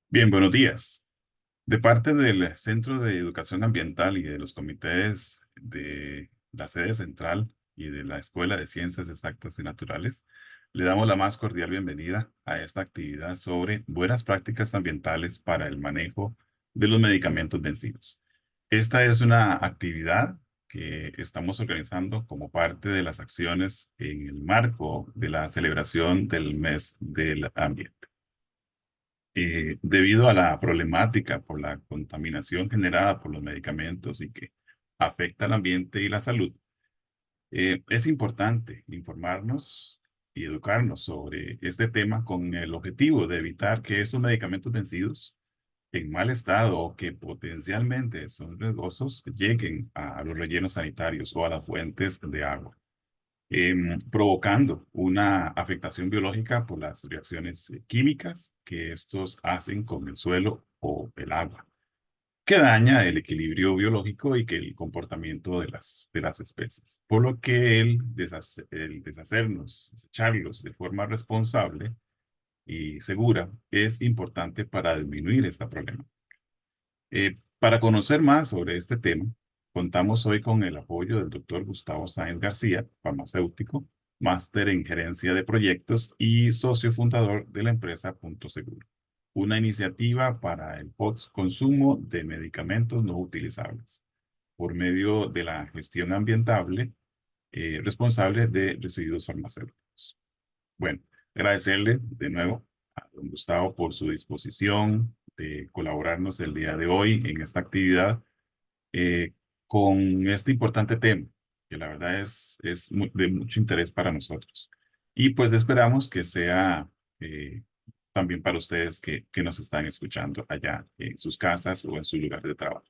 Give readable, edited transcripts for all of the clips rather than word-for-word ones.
Bien, buenos días. De parte del Centro de Educación Ambiental y de los comités de la sede central y de la Escuela de Ciencias Exactas y Naturales, le damos la más cordial bienvenida a esta actividad sobre buenas prácticas ambientales para el manejo de los medicamentos vencidos. Esta es una actividad que estamos organizando como parte de las acciones en el marco de la celebración del mes del ambiente. Debido a la problemática por la contaminación generada por los medicamentos y que afecta al ambiente y la salud, es importante informarnos y educarnos sobre este tema con el objetivo de evitar que estos medicamentos vencidos en mal estado o que potencialmente son riesgosos lleguen a los rellenos sanitarios o a las fuentes de agua, provocando una afectación biológica por las reacciones químicas que estos hacen con el suelo o el agua, que daña el equilibrio biológico y que el comportamiento de las especies. Por lo que el deshacernos, desecharlos de forma responsable y segura es importante para disminuir esta problema. Para conocer más sobre este tema, contamos hoy con el apoyo del doctor Gustavo Sáenz García, farmacéutico, máster en gerencia de proyectos y socio fundador de la empresa Punto Seguro, una iniciativa para el post-consumo de medicamentos no utilizables por medio de la gestión ambiental responsable de residuos farmacéuticos. Bueno, agradecerle de nuevo a don Gustavo por su disposición de colaborarnos el día de hoy en esta actividad eh, con este importante tema, que la verdad es de mucho interés para nosotros. Y pues esperamos que sea también para ustedes que nos están escuchando allá en sus casas o en su lugar de trabajo.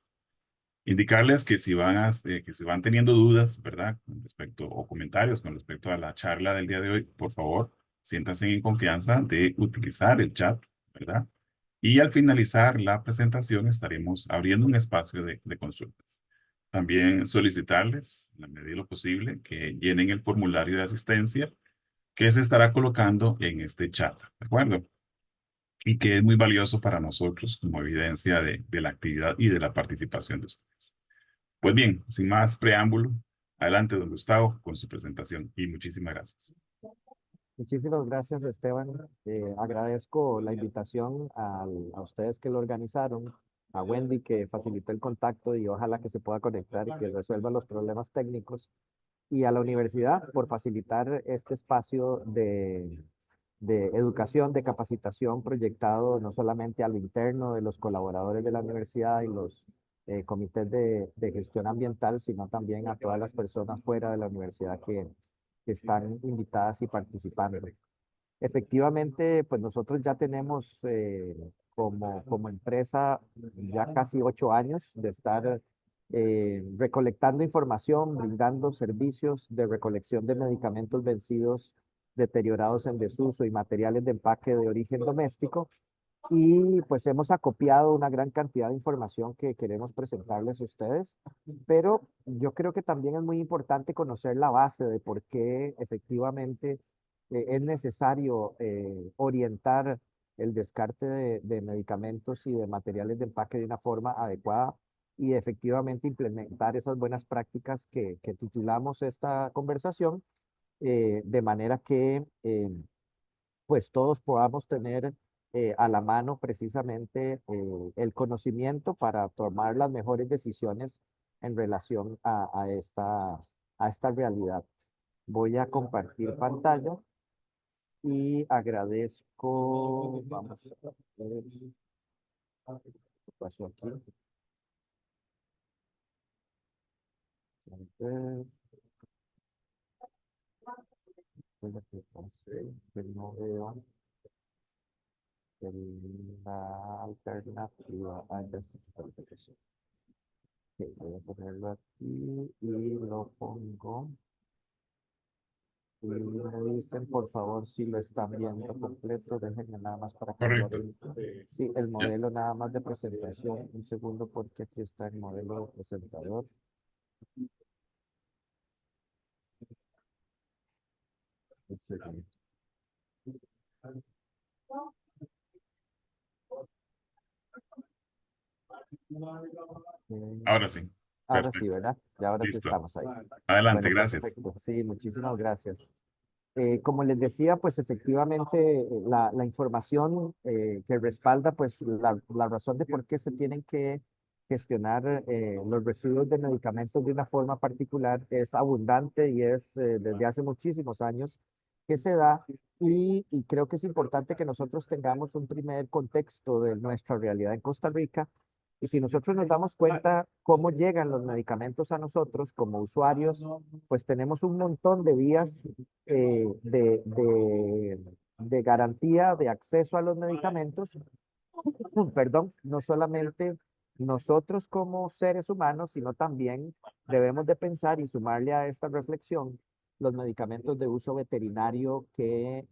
Indicarles que que si van teniendo dudas, ¿verdad? Con respecto o comentarios con respecto a la charla del día de hoy, por favor, siéntanse en confianza de utilizar el chat, ¿verdad? Y al finalizar la presentación estaremos abriendo un espacio de consultas. También solicitarles, en la medida de lo posible, que llenen el formulario de asistencia que se estará colocando en este chat, ¿de acuerdo? Y que es muy valioso para nosotros como evidencia de la actividad y de la participación de ustedes. Pues bien, sin más preámbulo, adelante, don Gustavo, con su presentación y muchísimas gracias. Muchísimas gracias, Esteban. Agradezco la invitación a ustedes que lo organizaron, a Wendy que facilitó el contacto y ojalá que se pueda conectar y que resuelva los problemas técnicos, y a la universidad por facilitar este espacio de educación, de capacitación proyectado no solamente a lo interno de los colaboradores de la universidad y los comités de gestión ambiental, sino también a todas las personas fuera de la universidad que están invitadas y participando. Efectivamente, pues nosotros ya tenemos como empresa ya casi 8 años de estar recolectando información, brindando servicios de recolección de medicamentos vencidos, deteriorados en desuso y materiales de empaque de origen doméstico. Y pues hemos acopiado una gran cantidad de información que queremos presentarles a ustedes, pero yo creo que también es muy importante conocer la base de por qué efectivamente es necesario orientar el descarte de medicamentos y de materiales de empaque de una forma adecuada y efectivamente implementar esas buenas prácticas que titulamos esta conversación, de manera que pues todos podamos tener a la mano precisamente el conocimiento para tomar las mejores decisiones en relación a esta realidad. Voy a compartir pantalla y agradezco, vamos a ver qué pasó aquí. A ver, ¿qué es lo que pasé? Que no veo la alternativa. Ah, ya sé qué fue lo que pasó. Ok, voy a ponerlo aquí y lo pongo. Y me dicen, por favor, si lo están viendo completo, déjenme nada más para que lo Correcto. oriente. Sí, el Ya. modelo nada más de presentación. Un segundo, porque aquí está el modelo presentador. Un segundo. Ahora sí. Ahora sí, Perfecto. ¿verdad? Ya ahora sí Listo. estamos ahí. Adelante, Bueno, gracias. perfecto. Sí, muchísimas gracias. Como les decía, pues efectivamente la información que respalda pues la razón de por qué se tienen que gestionar los residuos de medicamentos de una forma particular es abundante y es desde hace muchísimos años que se da y creo que es importante que nosotros tengamos un primer contexto de nuestra realidad en Costa Rica y si nosotros nos damos cuenta cómo llegan los medicamentos a nosotros como usuarios, pues tenemos un montón de vías de garantía de acceso a los medicamentos, perdón, no solamente nosotros como seres humanos, sino también debemos de pensar y sumarle a esta reflexión los medicamentos de uso veterinario que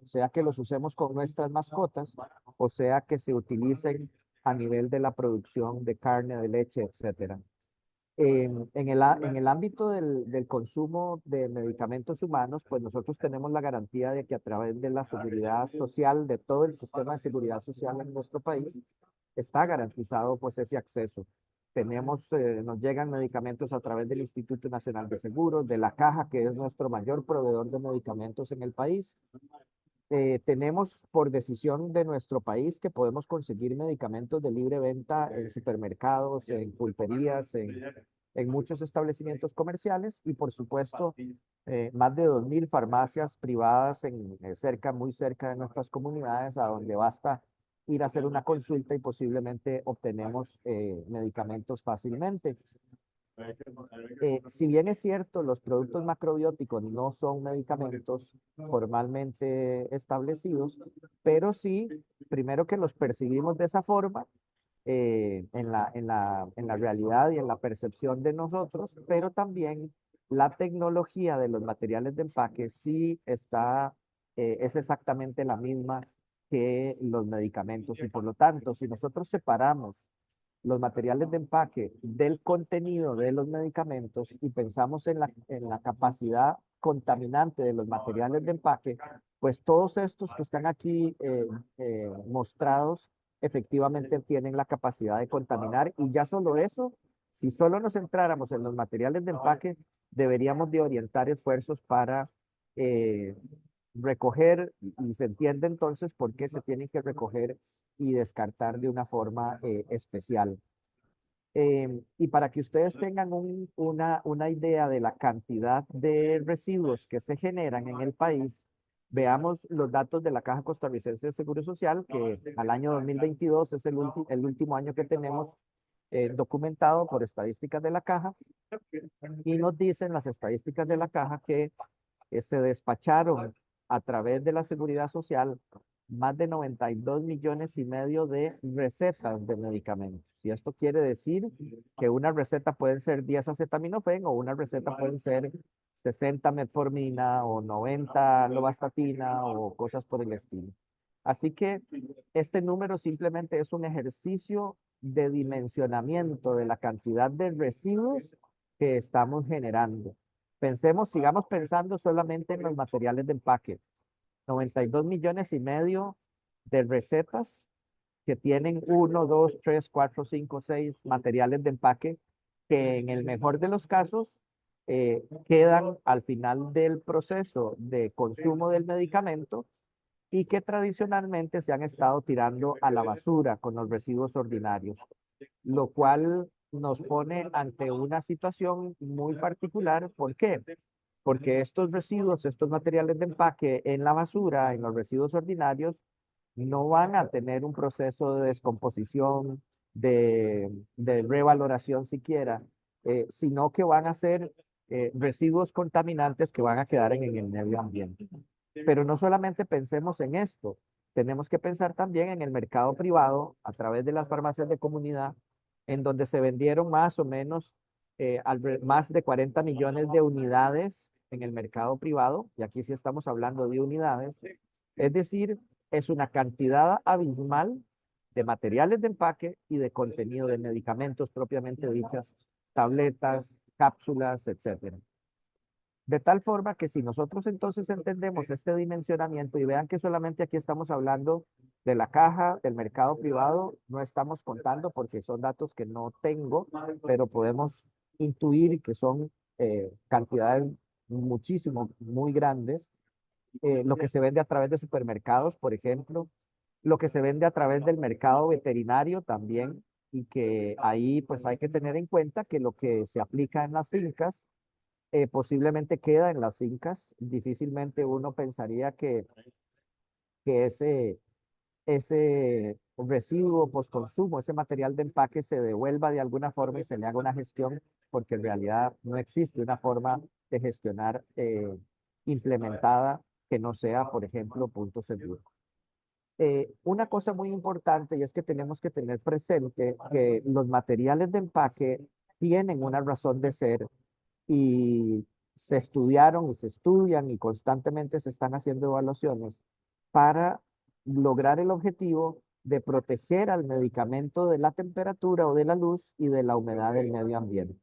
sea que los usemos con nuestras mascotas o sea que se utilicen a nivel de la producción de carne, de leche, etcétera. En el ámbito del consumo de medicamentos humanos, pues nosotros tenemos la garantía de que a través de la seguridad social, de todo el sistema de seguridad social en nuestro país, está garantizado pues ese acceso. Nos llegan medicamentos a través del Instituto Nacional de Seguros, de la Caja, que es nuestro mayor proveedor de medicamentos en el país. Tenemos por decisión de nuestro país que podemos conseguir medicamentos de libre venta en supermercados, en pulperías, en muchos establecimientos comerciales y por supuesto más de 2.000 farmacias privadas muy cerca de nuestras comunidades a donde basta ir a hacer una consulta y posiblemente obtenemos medicamentos fácilmente. Si bien es cierto, los productos macrobióticos no son medicamentos formalmente establecidos, pero sí, primero que los percibimos de esa forma, en la realidad y en la percepción de nosotros, pero también la tecnología de los materiales de empaque sí es exactamente la misma que los medicamentos y por lo tanto, si nosotros separamos los materiales de empaque del contenido de los medicamentos y pensamos en la capacidad contaminante de los materiales de empaque, pues todos estos que están aquí mostrados efectivamente tienen la capacidad de contaminar y ya solo eso, si solo nos centráramos en los materiales de empaque, deberíamos de orientar esfuerzos para eh, recoger y se entiende entonces por qué se tienen que recoger y descartar de una forma especial. Y para que ustedes tengan una idea de la cantidad de residuos que se generan en el país, veamos los datos de la Caja Costarricense de Seguro Social, que al año 2022 es el último año que tenemos documentado por estadísticas de la Caja, y nos dicen las estadísticas de la Caja que se despacharon a través de la Seguridad Social más de 92,5 millones de recetas de medicamentos. Y esto quiere decir que una receta puede ser 10 acetaminofén o una receta pueden ser 60 metformina o 90 lovastatina o cosas por el estilo. Así que este número simplemente es un ejercicio de dimensionamiento de la cantidad de residuos que estamos generando. Sigamos pensando solamente en los materiales de empaque. 92,5 millones de recetas que tienen uno, dos, tres, cuatro, cinco, seis materiales de empaque que en el mejor de los casos quedan al final del proceso de consumo del medicamento y que tradicionalmente se han estado tirando a la basura con los residuos ordinarios, lo cual nos pone ante una situación muy particular. ¿Por qué? Porque estos residuos, estos materiales de empaque en la basura, en los residuos ordinarios, no van a tener un proceso de descomposición, de revaloración siquiera, sino que van a ser residuos contaminantes que van a quedar en el medio ambiente. Pero no solamente pensemos en esto, tenemos que pensar también en el mercado privado a través de las farmacias de comunidad, en donde se vendieron más o menos más de 40 millones de unidades en el mercado privado, y aquí sí estamos hablando de unidades, es decir, es una cantidad abismal de materiales de empaque y de contenido de medicamentos propiamente dichas, tabletas, cápsulas, etcétera. De tal forma que si nosotros entonces entendemos este dimensionamiento y vean que solamente aquí estamos hablando de la caja del mercado privado, no estamos contando porque son datos que no tengo, pero podemos intuir que son cantidades muchísimo, muy grandes. Lo que se vende a través de supermercados, por ejemplo, lo que se vende a través del mercado veterinario también, y que ahí pues hay que tener en cuenta que lo que se aplica en las fincas posiblemente queda en las fincas. Difícilmente uno pensaría que ese residuo postconsumo, ese material de empaque se devuelva de alguna forma y se le haga una gestión, porque en realidad no existe una forma de gestionar implementada que no sea, por ejemplo, punto seguro. Una cosa muy importante y es que tenemos que tener presente que los materiales de empaque tienen una razón de ser y se estudiaron y se estudian y constantemente se están haciendo evaluaciones para lograr el objetivo de proteger al medicamento de la temperatura o de la luz y de la humedad del medio ambiente.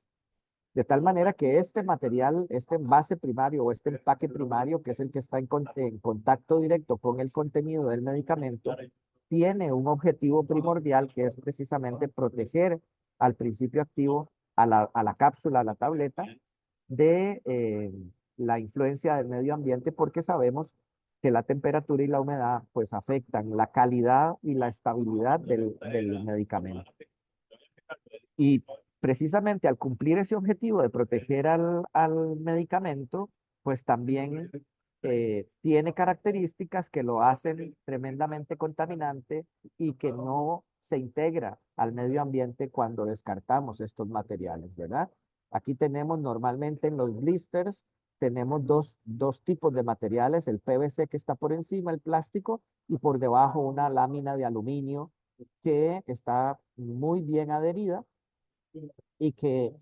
De tal manera que este material, este envase primario o este empaque primario, que es el que está en contacto directo con el contenido del medicamento, tiene un objetivo primordial que es precisamente proteger al principio activo, a la cápsula, a la tableta, de la influencia del medio ambiente, porque sabemos que la temperatura y la humedad pues afectan la calidad y la estabilidad del medicamento. Y precisamente al cumplir ese objetivo de proteger al medicamento, pues también tiene características que lo hacen tremendamente contaminante y que no se integra al medio ambiente cuando descartamos estos materiales, ¿verdad? Aquí tenemos normalmente en los blisters, tenemos dos tipos de materiales, el PVC que está por encima, el plástico, y por debajo una lámina de aluminio que está muy bien adherida y que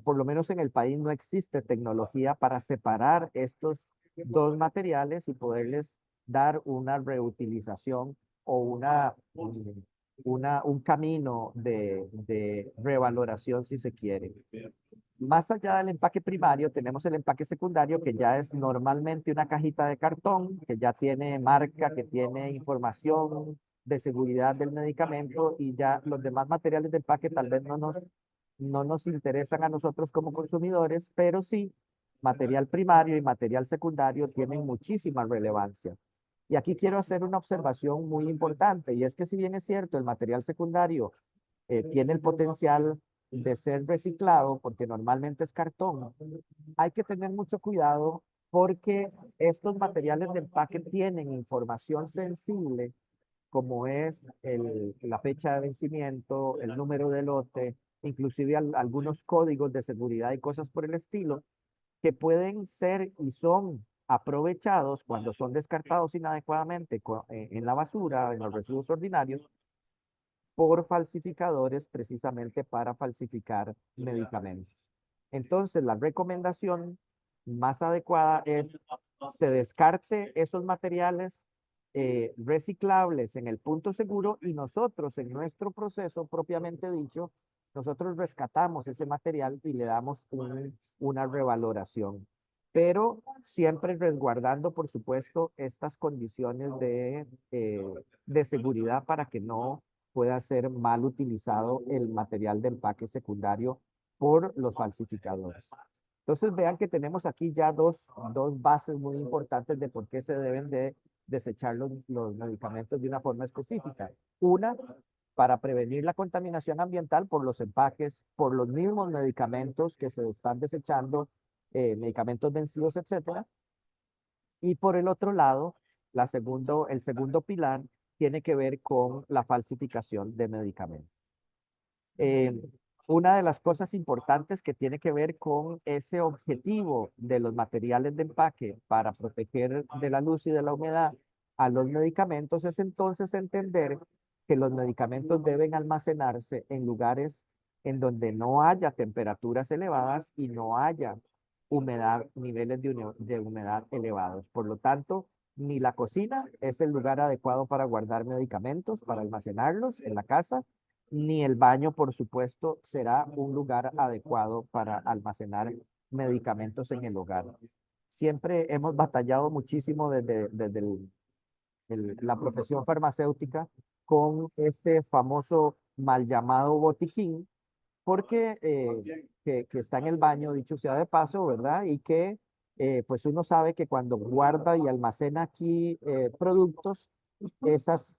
por lo menos en el país no existe tecnología para separar estos dos materiales y poderles dar una reutilización o un camino de revaloración si se quiere. Más allá del empaque primario, tenemos el empaque secundario, que ya es normalmente una cajita de cartón, que ya tiene marca, que tiene información de seguridad del medicamento, y ya los demás materiales de empaque tal vez no nos interesan a nosotros como consumidores, pero sí, material primario y material secundario tienen muchísima relevancia. Y aquí quiero hacer una observación muy importante, y es que si bien es cierto, el material secundario tiene el potencial de ser reciclado, porque normalmente es cartón, hay que tener mucho cuidado porque estos materiales de empaque tienen información sensible, como es la fecha de vencimiento, el número de lote, inclusive algunos códigos de seguridad y cosas por el estilo, que pueden ser y son aprovechados cuando son descartados inadecuadamente en la basura, en los residuos ordinarios, por falsificadores precisamente para falsificar medicamentos. Entonces, la recomendación más adecuada es se descarte esos materiales reciclables en el punto seguro, y nosotros en nuestro proceso propiamente dicho, nosotros rescatamos ese material y le damos una revaloración, pero siempre resguardando, por supuesto, estas condiciones de seguridad para que no pueda ser mal utilizado el material de empaque secundario por los falsificadores. Entonces vean que tenemos aquí ya dos bases muy importantes de por qué se deben de desechar los medicamentos de una forma específica. Una, para prevenir la contaminación ambiental por los empaques, por los mismos medicamentos que se están desechando, medicamentos vencidos, etcétera. Y por el otro lado, el segundo pilar tiene que ver con la falsificación de medicamentos. Eh, una de las cosas importantes que tiene que ver con ese objetivo de los materiales de empaque para proteger de la luz y de la humedad a los medicamentos es entonces entender que los medicamentos deben almacenarse en lugares en donde no haya temperaturas elevadas y no haya humedad, niveles de humedad elevados. Por lo tanto, ni la cocina es el lugar adecuado para guardar medicamentos, para almacenarlos en la casa, ni el baño, por supuesto, será un lugar adecuado para almacenar medicamentos en el hogar. Siempre hemos batallado muchísimo desde la profesión farmacéutica con este famoso mal llamado botiquín, porque que está en el baño, dicho sea de paso, ¿verdad? Y que pues uno sabe que cuando guarda y almacena aquí productos, esas,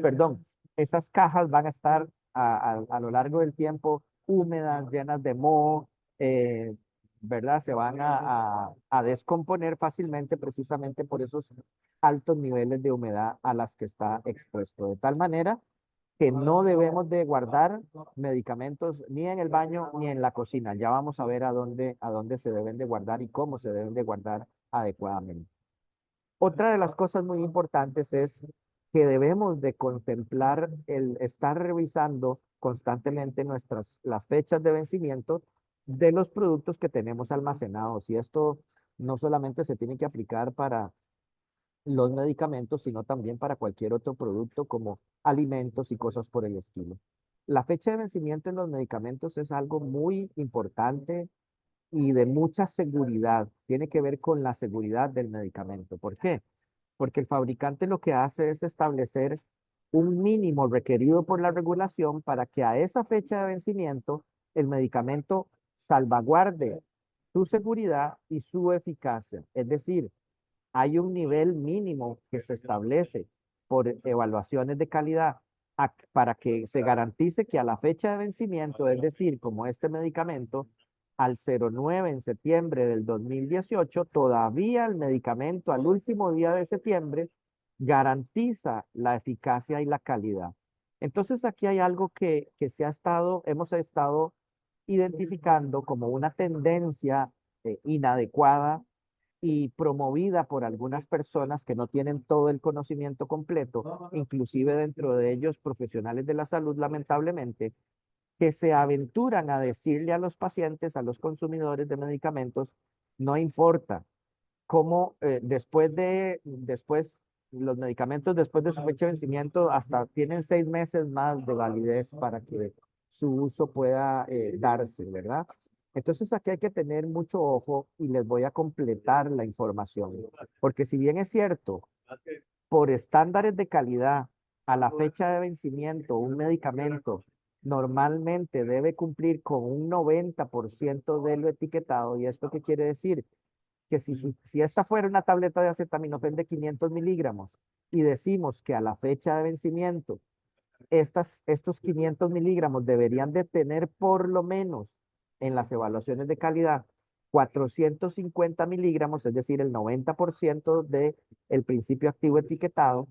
perdón, esas cajas van a estar a lo largo del tiempo húmedas, llenas de moho, ¿verdad? Se van a descomponer fácilmente precisamente por esos altos niveles de humedad a las que está expuesto. De tal manera que no debemos de guardar medicamentos ni en el baño ni en la cocina. Ya vamos a ver a dónde se deben de guardar y cómo se deben de guardar adecuadamente. Otra de las cosas muy importantes es que debemos de contemplar el estar revisando constantemente las fechas de vencimiento de los productos que tenemos almacenados. Y esto no solamente se tiene que aplicar para los medicamentos, sino también para cualquier otro producto como alimentos y cosas por el estilo. La fecha de vencimiento en los medicamentos es algo muy importante y de mucha seguridad. Tiene que ver con la seguridad del medicamento. ¿Por qué? Porque el fabricante lo que hace es establecer un mínimo requerido por la regulación para que a esa fecha de vencimiento el medicamento salvaguarde su seguridad y su eficacia. Es decir, hay un nivel mínimo que se establece por evaluaciones de calidad para que se garantice que a la fecha de vencimiento, es decir, como este medicamento, al 09 en septiembre del 2018, todavía el medicamento al último día de septiembre garantiza la eficacia y la calidad. Entonces aquí hay algo que hemos estado identificando como una tendencia inadecuada y promovida por algunas personas que no tienen todo el conocimiento completo, inclusive dentro de ellos profesionales de la salud, lamentablemente, que se aventuran a decirle a los pacientes, a los consumidores de medicamentos, no importa cómo después los medicamentos después de su fecha de vencimiento hasta tienen 6 meses más de validez para que su uso pueda darse, ¿verdad? Entonces aquí hay que tener mucho ojo y les voy a completar la información, porque si bien es cierto, por estándares de calidad, a la fecha de vencimiento, un medicamento normalmente debe cumplir con un 90% de lo etiquetado. ¿Y esto qué quiere decir? Que si esta fuera una tableta de acetaminofén de 500 miligramos y decimos que a la fecha de vencimiento estos 500 miligramos deberían de tener por lo menos en las evaluaciones de calidad 450 miligramos, es decir, el 90% del principio activo etiquetado.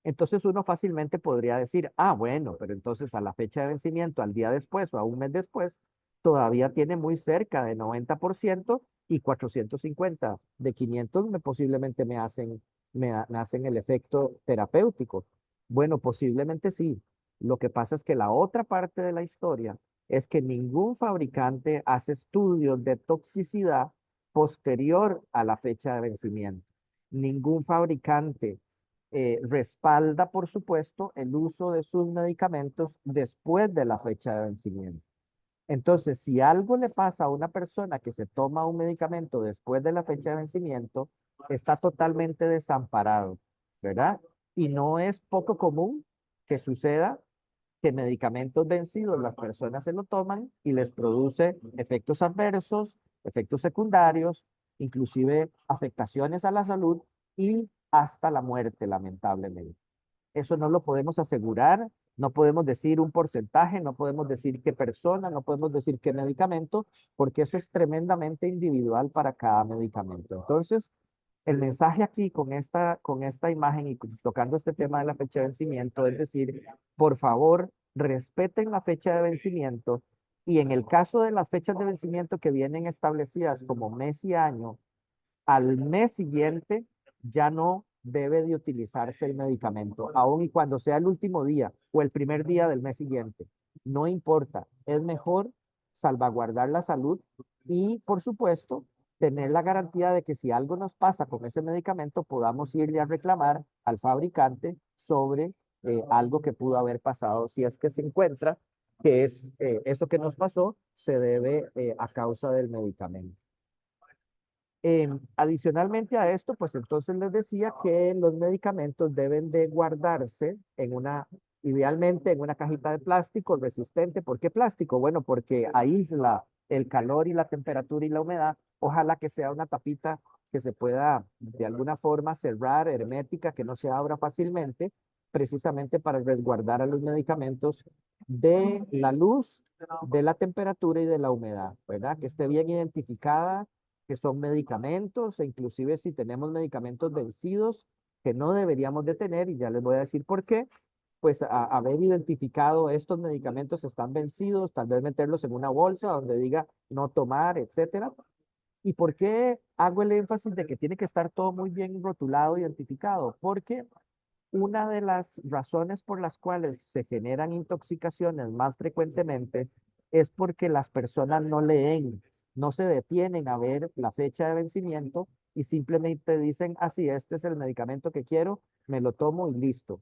Entonces uno fácilmente podría decir, ah, bueno, pero entonces a la fecha de vencimiento, al día después o a un mes después, todavía tiene muy cerca de 90% y 450 de 500 posiblemente me hacen el efecto terapéutico. Bueno, posiblemente sí. Lo que pasa es que la otra parte de la historia es que ningún fabricante hace estudios de toxicidad posterior a la fecha de vencimiento. Ningún fabricante respalda, por supuesto, el uso de sus medicamentos después de la fecha de vencimiento. Entonces, si algo le pasa a una persona que se toma un medicamento después de la fecha de vencimiento, está totalmente desamparado, ¿verdad? Y no es poco común que suceda que medicamentos vencidos las personas se lo toman y les produce efectos adversos, efectos secundarios, inclusive afectaciones a la salud y hasta la muerte, lamentablemente. Eso no lo podemos asegurar, no podemos decir un porcentaje, no podemos decir qué persona, no podemos decir qué medicamento, porque eso es tremendamente individual para cada medicamento. Entonces, el mensaje aquí con esta imagen y tocando este tema de la fecha de vencimiento es decir, por favor, respeten la fecha de vencimiento y en el caso de las fechas de vencimiento que vienen establecidas como mes y año, al mes siguiente ya no debe de utilizarse el medicamento, aun y cuando sea el último día o el primer día del mes siguiente. No importa, es mejor salvaguardar la salud y, por supuesto, tener la garantía de que si algo nos pasa con ese medicamento, podamos irle a reclamar al fabricante sobre algo que pudo haber pasado si es que se encuentra que es eso que nos pasó se debe a causa del medicamento. Adicionalmente a esto, pues entonces les decía que los medicamentos deben de guardarse en idealmente en una cajita de plástico resistente. ¿Por qué plástico? Bueno, porque aísla el calor y la temperatura y la humedad. Ojalá que sea una tapita que se pueda de alguna forma cerrar, hermética, que no se abra fácilmente, precisamente para resguardar a los medicamentos de la luz, de la temperatura y de la humedad, ¿verdad? Que esté bien identificada, que son medicamentos, e inclusive si tenemos medicamentos vencidos que no deberíamos de tener, y ya les voy a decir por qué, pues haber identificado estos medicamentos están vencidos, tal vez meterlos en una bolsa donde diga no tomar, etcétera. ¿Y por qué hago el énfasis de que tiene que estar todo muy bien rotulado, identificado? Porque una de las razones por las cuales se generan intoxicaciones más frecuentemente es porque las personas no leen, no se detienen a ver la fecha de vencimiento y simplemente dicen, así, este es el medicamento que quiero, me lo tomo y listo.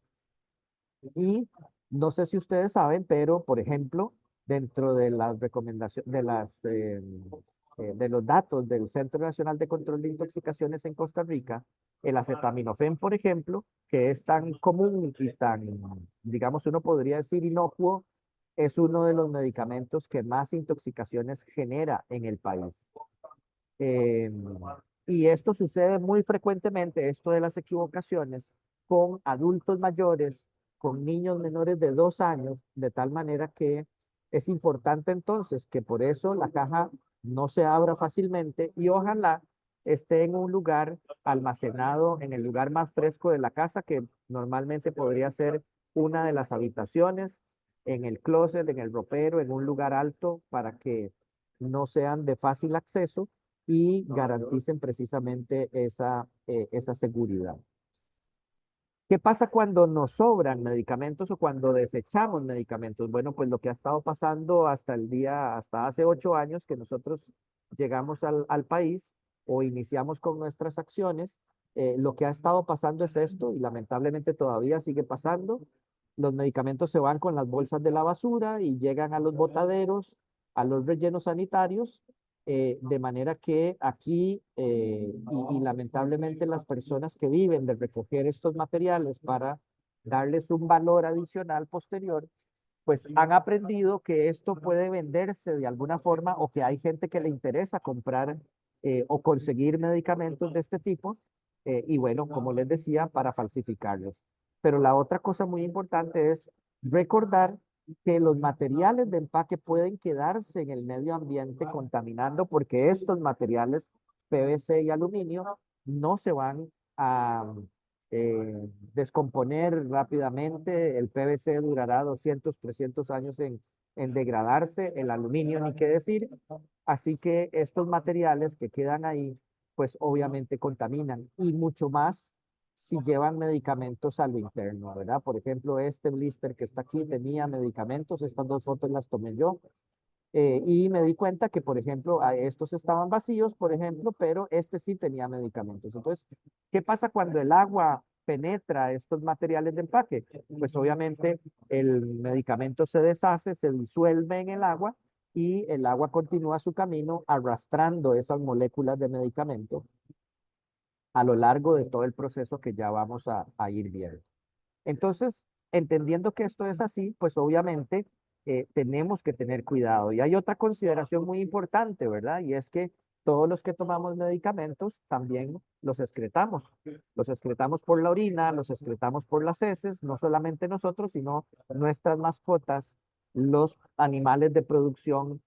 Y no sé si ustedes saben, pero por ejemplo, dentro de las recomendaciones, de los datos del Centro Nacional de Control de Intoxicaciones en Costa Rica, el acetaminofén, por ejemplo, que es tan común y tan, digamos, uno podría decir inocuo, es uno de los medicamentos que más intoxicaciones genera en el país. Eh, y esto sucede muy frecuentemente, esto de las equivocaciones, con adultos mayores, con niños menores de 2 años, de tal manera que es importante entonces que por eso la caja no se abra fácilmente y ojalá esté en un lugar almacenado, en el lugar más fresco de la casa, que normalmente podría ser una de las habitaciones, en el closet, en el ropero, en un lugar alto, para que no sean de fácil acceso y garanticen precisamente esa seguridad. ¿Qué pasa cuando nos sobran medicamentos o cuando desechamos medicamentos? Bueno, pues lo que ha estado pasando hasta hace 8 años que nosotros llegamos al país o iniciamos con nuestras acciones, lo que ha estado pasando es esto y lamentablemente todavía sigue pasando. Los medicamentos se van con las bolsas de la basura y llegan a los botaderos, a los rellenos sanitarios, de manera que aquí, y lamentablemente las personas que viven de recoger estos materiales para darles un valor adicional posterior, pues han aprendido que esto puede venderse de alguna forma o que hay gente que le interesa comprar o conseguir medicamentos de este tipo. Y bueno, como les decía, para falsificarlos. Pero la otra cosa muy importante es recordar que los materiales de empaque pueden quedarse en el medio ambiente contaminando porque estos materiales PVC y aluminio no se van a descomponer rápidamente. El PVC durará 200, 300 años en degradarse, el aluminio ni qué decir. Así que estos materiales que quedan ahí, pues obviamente contaminan y mucho más si llevan medicamentos a lo interno, ¿verdad? Por ejemplo, este blister que está aquí tenía medicamentos, estas dos fotos las tomé yo, y me di cuenta que, por ejemplo, estos estaban vacíos, por ejemplo, pero este sí tenía medicamentos. Entonces, ¿qué pasa cuando el agua penetra estos materiales de empaque? Pues obviamente el medicamento se deshace, se disuelve en el agua y el agua continúa su camino arrastrando esas moléculas de medicamento a lo largo de todo el proceso que ya vamos a ir viendo. Entonces, entendiendo que esto es así, pues obviamente tenemos que tener cuidado. Y hay otra consideración muy importante, ¿verdad? Y es que todos los que tomamos medicamentos también los excretamos. Los excretamos por la orina, los excretamos por las heces, no solamente nosotros, sino nuestras mascotas, los animales de producción.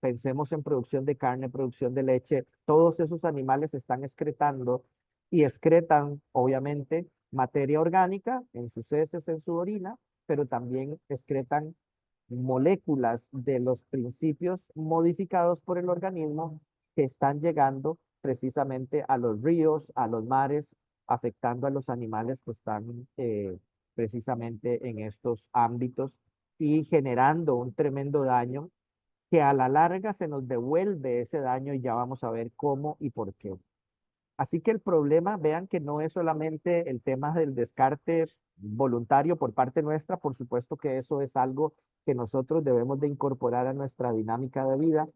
Pensemos en producción de carne, producción de leche, todos esos animales están excretando y excretan, obviamente, materia orgánica en sus heces, en su orina, pero también excretan moléculas de los principios modificados por el organismo que están llegando precisamente a los ríos, a los mares, afectando a los animales que están precisamente en estos ámbitos y generando un tremendo daño que a la larga se nos devuelve ese daño y ya vamos a ver cómo y por qué. Así que el problema, vean que no es solamente el tema del descarte voluntario por parte nuestra, por supuesto que eso es algo que nosotros debemos de incorporar a nuestra dinámica de vida,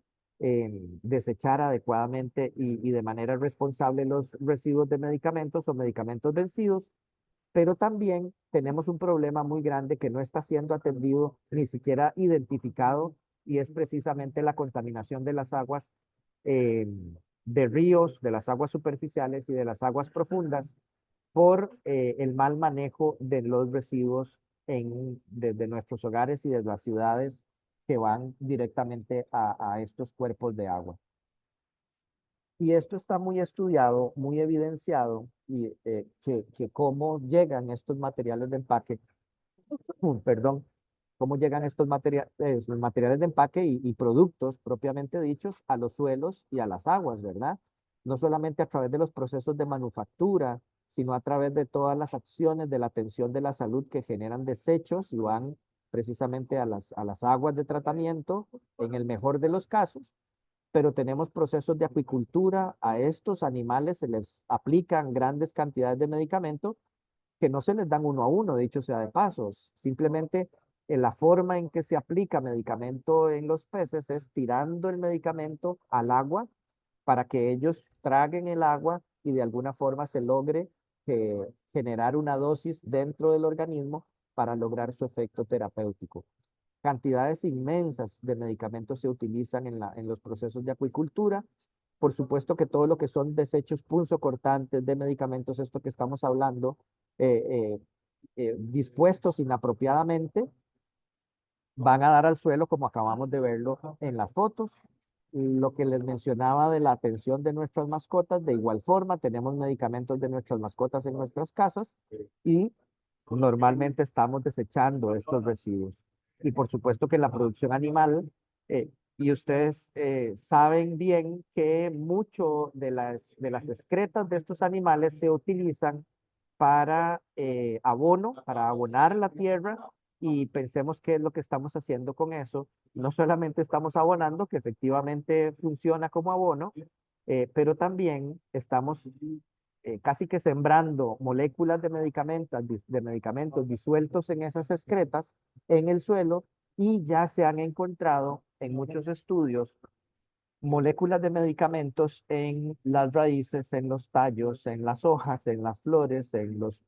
desechar adecuadamente y de manera responsable los residuos de medicamentos o medicamentos vencidos, pero también tenemos un problema muy grande que no está siendo atendido ni siquiera identificado y es precisamente la contaminación de las aguas, eh, de ríos, de las aguas superficiales y de las aguas profundas por el mal manejo de los residuos desde nuestros hogares y de las ciudades que van directamente a estos cuerpos de agua. Y esto está muy estudiado, muy evidenciado, y que cómo llegan estos materiales de empaque, perdón, cómo llegan estos los materiales de empaque y productos propiamente dichos a los suelos y a las aguas, ¿verdad? No solamente a través de los procesos de manufactura, sino a través de todas las acciones de la atención de la salud que generan desechos y van precisamente a las aguas de tratamiento, en el mejor de los casos, pero tenemos procesos de acuicultura. A estos animales se les aplican grandes cantidades de medicamentos que no se les dan uno a uno, dicho sea de pasos. Simplemente en la forma en que se aplica medicamento en los peces es tirando el medicamento al agua para que ellos traguen el agua y de alguna forma se logre generar una dosis dentro del organismo para lograr su efecto terapéutico. Cantidades inmensas de medicamentos se utilizan en los procesos de acuicultura. Por supuesto que todo lo que son desechos punzocortantes de medicamentos, esto que estamos hablando, eh, dispuestos inapropiadamente, van a dar al suelo como acabamos de verlo en las fotos. Lo que les mencionaba de la atención de nuestras mascotas, de igual forma tenemos medicamentos de nuestras mascotas en nuestras casas y normalmente estamos desechando estos residuos. Y por supuesto que la producción animal, y ustedes saben bien que mucho de las excretas de estos animales se utilizan para abono, para abonar la tierra, y pensemos qué es lo que estamos haciendo con eso. No solamente estamos abonando, que efectivamente funciona como abono, pero también estamos casi que sembrando moléculas de medicamentos disueltos en esas excretas en el suelo, y ya se han encontrado en muchos estudios moléculas de medicamentos en las raíces, en los tallos, en las hojas, en las flores, en los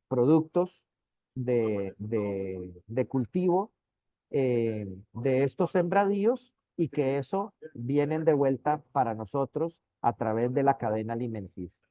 productos de cultivo de estos sembradíos, y que eso vienen de vuelta para nosotros a través de la cadena alimenticia.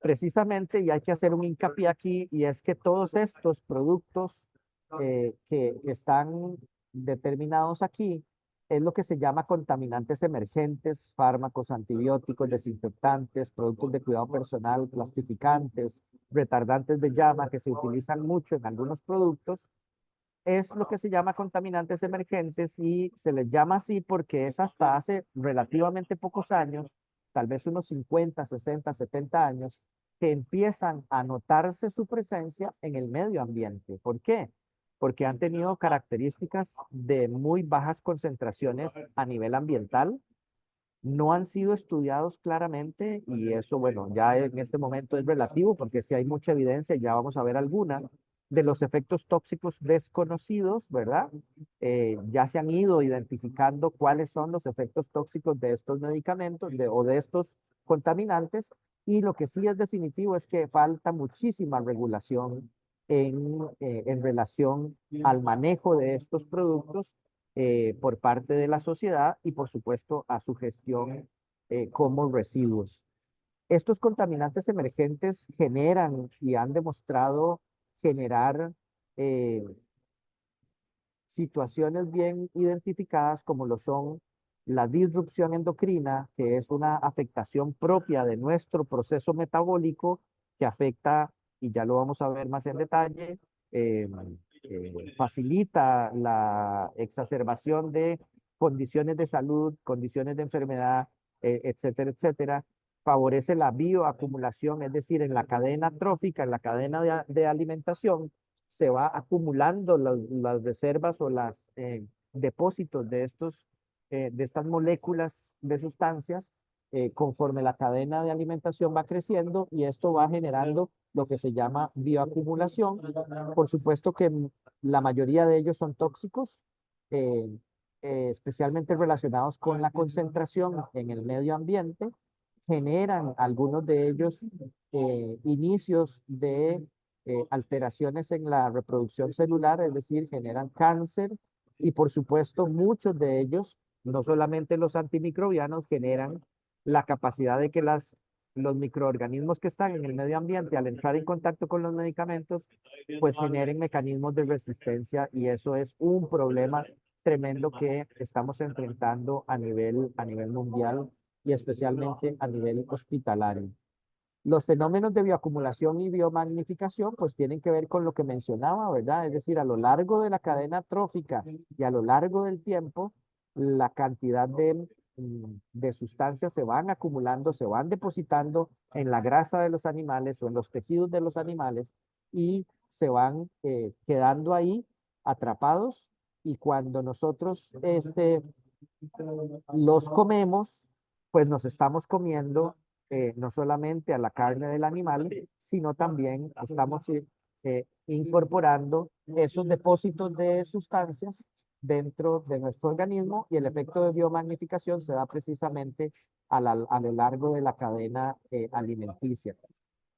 Precisamente, y hay que hacer un hincapié aquí, y es que todos estos productos que están determinados aquí es lo que se llama contaminantes emergentes, fármacos, antibióticos, desinfectantes, productos de cuidado personal, plastificantes, retardantes de llama que se utilizan mucho en algunos productos. Es lo que se llama contaminantes emergentes, y se les llama así porque es hasta hace relativamente pocos años, tal vez unos 50, 60, 70 años, que empiezan a notarse su presencia en el medio ambiente. ¿Por qué? Porque han tenido características de muy bajas concentraciones a nivel ambiental, no han sido estudiados claramente, y eso, bueno, ya en este momento es relativo porque si hay mucha evidencia, ya vamos a ver alguna, de los efectos tóxicos desconocidos, ¿verdad? Ya se han ido identificando cuáles son los efectos tóxicos de estos medicamentos o de estos contaminantes, y lo que sí es definitivo es que falta muchísima regulación en relación al manejo de estos productos por parte de la sociedad y por supuesto a su gestión como residuos. Estos contaminantes emergentes generan y han demostrado generar eh, situaciones bien identificadas como lo son la disrupción endocrina, que es una afectación propia de nuestro proceso metabólico que afecta, y ya lo vamos a ver más en detalle, facilita la exacerbación de condiciones de salud, condiciones de enfermedad, etcétera, etcétera. Favorece la bioacumulación, es decir, en la cadena trófica, en la cadena de alimentación, se va acumulando las reservas o los depósitos de estas moléculas de sustancias conforme la cadena de alimentación va creciendo y esto va generando lo que se llama bioacumulación. Por supuesto que la mayoría de ellos son tóxicos, eh, especialmente relacionados con la concentración en el medio ambiente. Generan algunos de ellos inicios de alteraciones en la reproducción celular, es decir, generan cáncer y por supuesto muchos de ellos, no solamente los antimicrobianos, generan la capacidad de que los microorganismos que están en el medio ambiente al entrar en contacto con los medicamentos, pues generen mecanismos de resistencia y eso es un problema tremendo que estamos enfrentando a nivel mundial y especialmente a nivel hospitalario. Los fenómenos de bioacumulación y biomagnificación pues tienen que ver con lo que mencionaba, ¿verdad? Es decir, a lo largo de la cadena trófica y a lo largo del tiempo, la cantidad de sustancias se van acumulando, se van depositando en la grasa de los animales o en los tejidos de los animales y se van quedando ahí atrapados y cuando nosotros los comemos, pues nos estamos comiendo no solamente a la carne del animal, sino también estamos incorporando esos depósitos de sustancias dentro de nuestro organismo y el efecto de biomagnificación se da precisamente a lo largo de la cadena alimenticia.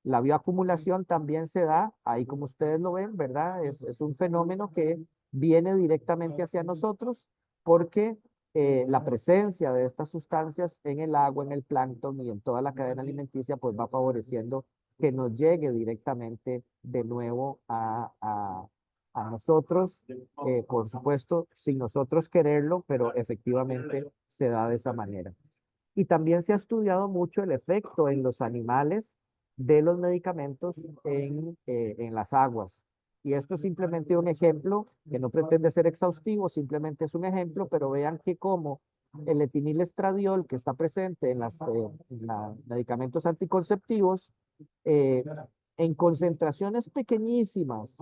La bioacumulación también se da, ahí como ustedes lo ven, ¿verdad? Es un fenómeno que viene directamente hacia nosotros porque la presencia de estas sustancias en el agua, en el plancton y en toda la cadena alimenticia, pues va favoreciendo que nos llegue directamente de nuevo a nosotros, por supuesto, sin nosotros quererlo, pero efectivamente se da de esa manera. Y también se ha estudiado mucho el efecto en los animales de los medicamentos en las aguas. Y esto es simplemente un ejemplo que no pretende ser exhaustivo, simplemente es un ejemplo, pero vean que como el etinilestradiol que está presente en los medicamentos anticonceptivos, eh, en concentraciones pequeñísimas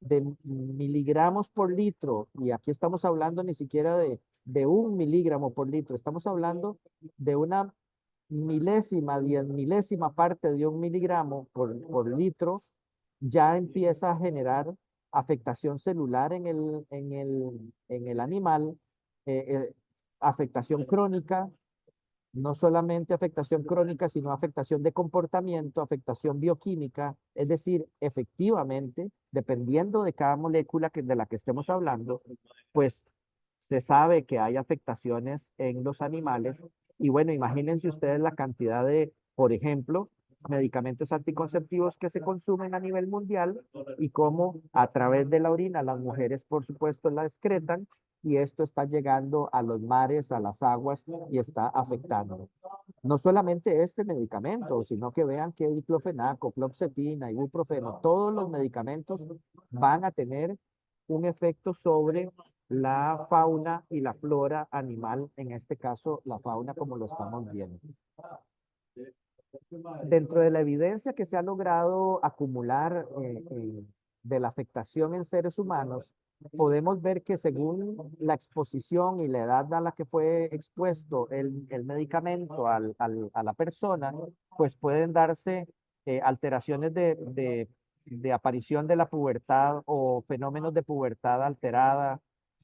de miligramos por litro, y aquí estamos hablando ni siquiera de 1 miligramo por litro, estamos hablando de una milésima, 10 milésima parte de 1 miligramo por litro, ya empieza a generar afectación celular en el animal, eh, eh, afectación crónica, no solamente afectación crónica, sino afectación de comportamiento, afectación bioquímica, es decir, efectivamente, dependiendo de cada molécula de la que estemos hablando, pues se sabe que hay afectaciones en los animales. Y bueno, imagínense ustedes la cantidad de, por ejemplo, medicamentos anticonceptivos que se consumen a nivel mundial y cómo a través de la orina las mujeres, por supuesto, la excretan y esto está llegando a los mares, a las aguas y está afectando. No solamente este medicamento, sino que vean que diclofenaco, fluoxetina, ibuprofeno, todos los medicamentos van a tener un efecto sobre la fauna y la flora animal, en este caso la fauna como lo estamos viendo. Dentro de la evidencia que se ha logrado acumular de la afectación en seres humanos, podemos ver que según la exposición y la edad a la que fue expuesto el medicamento a la persona, pues pueden darse alteraciones de aparición de la pubertad o fenómenos de pubertad alterada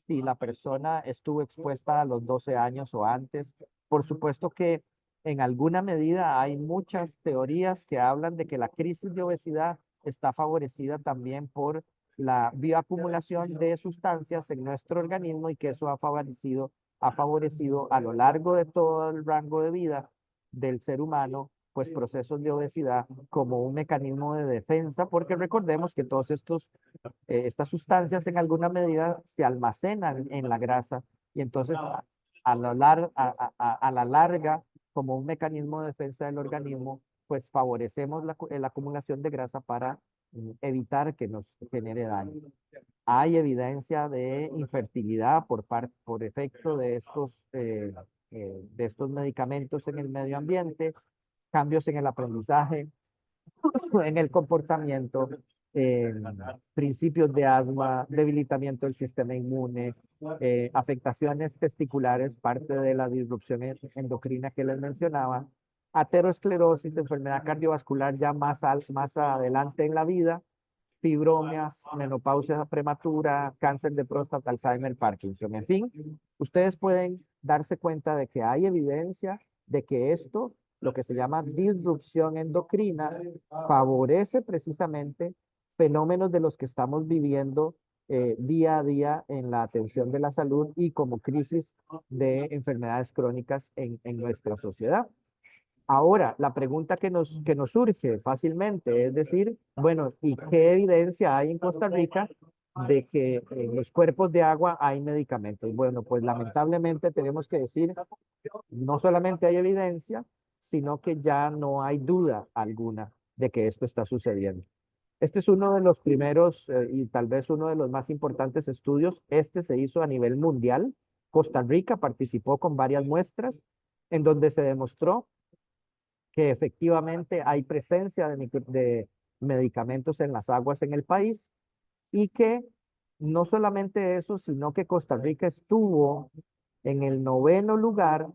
si la persona estuvo expuesta a los 12 años o antes. Por supuesto que en alguna medida hay muchas teorías que hablan de que la crisis de obesidad está favorecida también por la bioacumulación de sustancias en nuestro organismo y que eso ha favorecido a lo largo de todo el rango de vida del ser humano, pues procesos de obesidad como un mecanismo de defensa, porque recordemos que todos estas sustancias en alguna medida se almacenan en la grasa y entonces a la larga, como un mecanismo de defensa del organismo, pues favorecemos la acumulación de grasa para evitar que nos genere daño. Hay evidencia de infertilidad por efecto de estos medicamentos en el medio ambiente, cambios en el aprendizaje, en el comportamiento eh, principios de asma, debilitamiento del sistema inmune, afectaciones testiculares, parte de la disrupción endocrina que les mencionaba, aterosclerosis, enfermedad cardiovascular ya más adelante en la vida, fibromias, menopausia prematura, cáncer de próstata, Alzheimer, Parkinson. En fin, ustedes pueden darse cuenta de que hay evidencia de que esto, lo que se llama disrupción endocrina, favorece precisamente fenómenos de los que estamos viviendo día a día en la atención de la salud y como crisis de enfermedades crónicas en nuestra sociedad. Ahora, la pregunta que nos surge fácilmente es decir, bueno, ¿y qué evidencia hay en Costa Rica de que en los cuerpos de agua hay medicamentos? Bueno, pues lamentablemente tenemos que decir, no solamente hay evidencia, sino que ya no hay duda alguna de que esto está sucediendo. Este es uno de los primeros y tal vez uno de los más importantes estudios. Este se hizo a nivel mundial. Costa Rica participó con varias muestras en donde se demostró que efectivamente hay presencia de medicamentos en las aguas en el país y que no solamente eso, sino que Costa Rica estuvo en el 9º lugar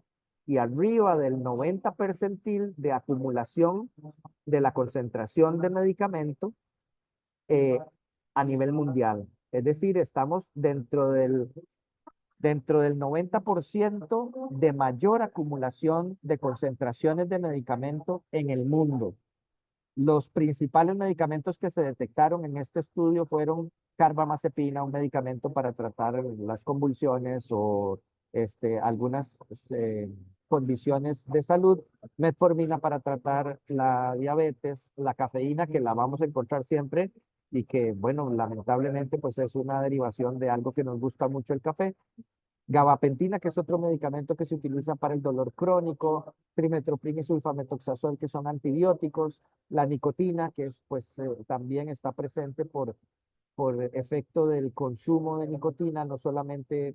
y arriba del 90 percentil de acumulación de la concentración de medicamento eh, a nivel mundial. Es decir, estamos dentro del 90% de mayor acumulación de concentraciones de medicamento en el mundo. Los principales medicamentos que se detectaron en este estudio fueron carbamazepina, un medicamento para tratar las convulsiones o algunas condiciones de salud, metformina para tratar la diabetes, la cafeína que la vamos a encontrar siempre y que, bueno, lamentablemente pues es una derivación de algo que nos gusta mucho el café, gabapentina, que es otro medicamento que se utiliza para el dolor crónico, trimestoprim y sulfamethoxazol, que son antibióticos, la nicotina, que es, pues, también está presente por efecto del consumo de nicotina, no solamente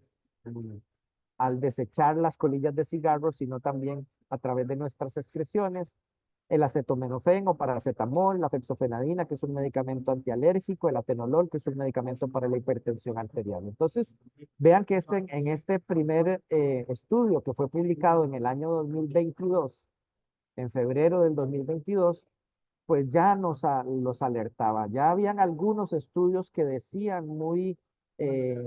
al desechar las colillas de cigarro, sino también a través de nuestras excreciones, el acetaminofén o paracetamol, la fexofenadina, que es un medicamento antialérgico, el atenolol, que es un medicamento para la hipertensión arterial. Entonces, vean que en este primer estudio que fue publicado en el año 2022, en febrero del 2022, pues ya los alertaba. Ya habían algunos estudios que decían muy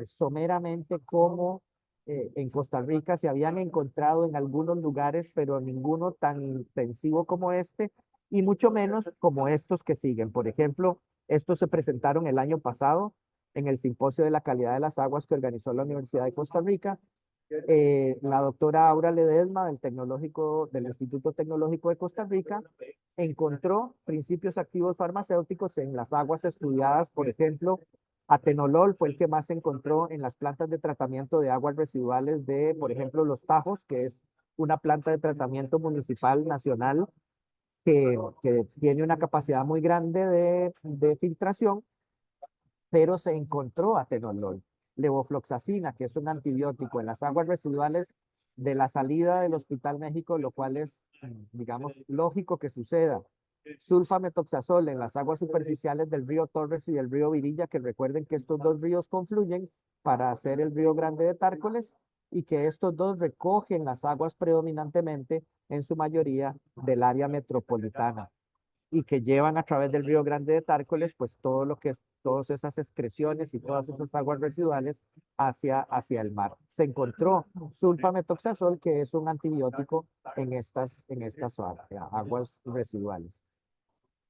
someramente cómo en Costa Rica se habían encontrado en algunos lugares, pero ninguno tan intensivo como este, y mucho menos como estos que siguen. Por ejemplo, estos se presentaron el año pasado en el Simposio de la Calidad de las Aguas que organizó la Universidad de Costa Rica. La doctora Aura Ledesma del Instituto Tecnológico de Costa Rica encontró principios activos farmacéuticos en las aguas estudiadas, por ejemplo, atenolol fue el que más se encontró en las plantas de tratamiento de aguas residuales de, por ejemplo, Los Tajos, que es una planta de tratamiento municipal nacional que tiene una capacidad muy grande de filtración, pero se encontró atenolol, levofloxacina, que es un antibiótico en las aguas residuales de la salida del Hospital México, lo cual es, digamos, lógico que suceda. Sulfametoxazol en las aguas superficiales del río Torres y del río Virilla, que recuerden que estos dos ríos confluyen para hacer el río Grande de Tárcoles y que estos dos recogen las aguas predominantemente, en su mayoría, del área metropolitana y que llevan a través del río Grande de Tárcoles, pues todo lo que todas esas excreciones y todas esas aguas residuales hacia el mar. Se encontró sulfametoxazol, que es un antibiótico en estas aguas residuales.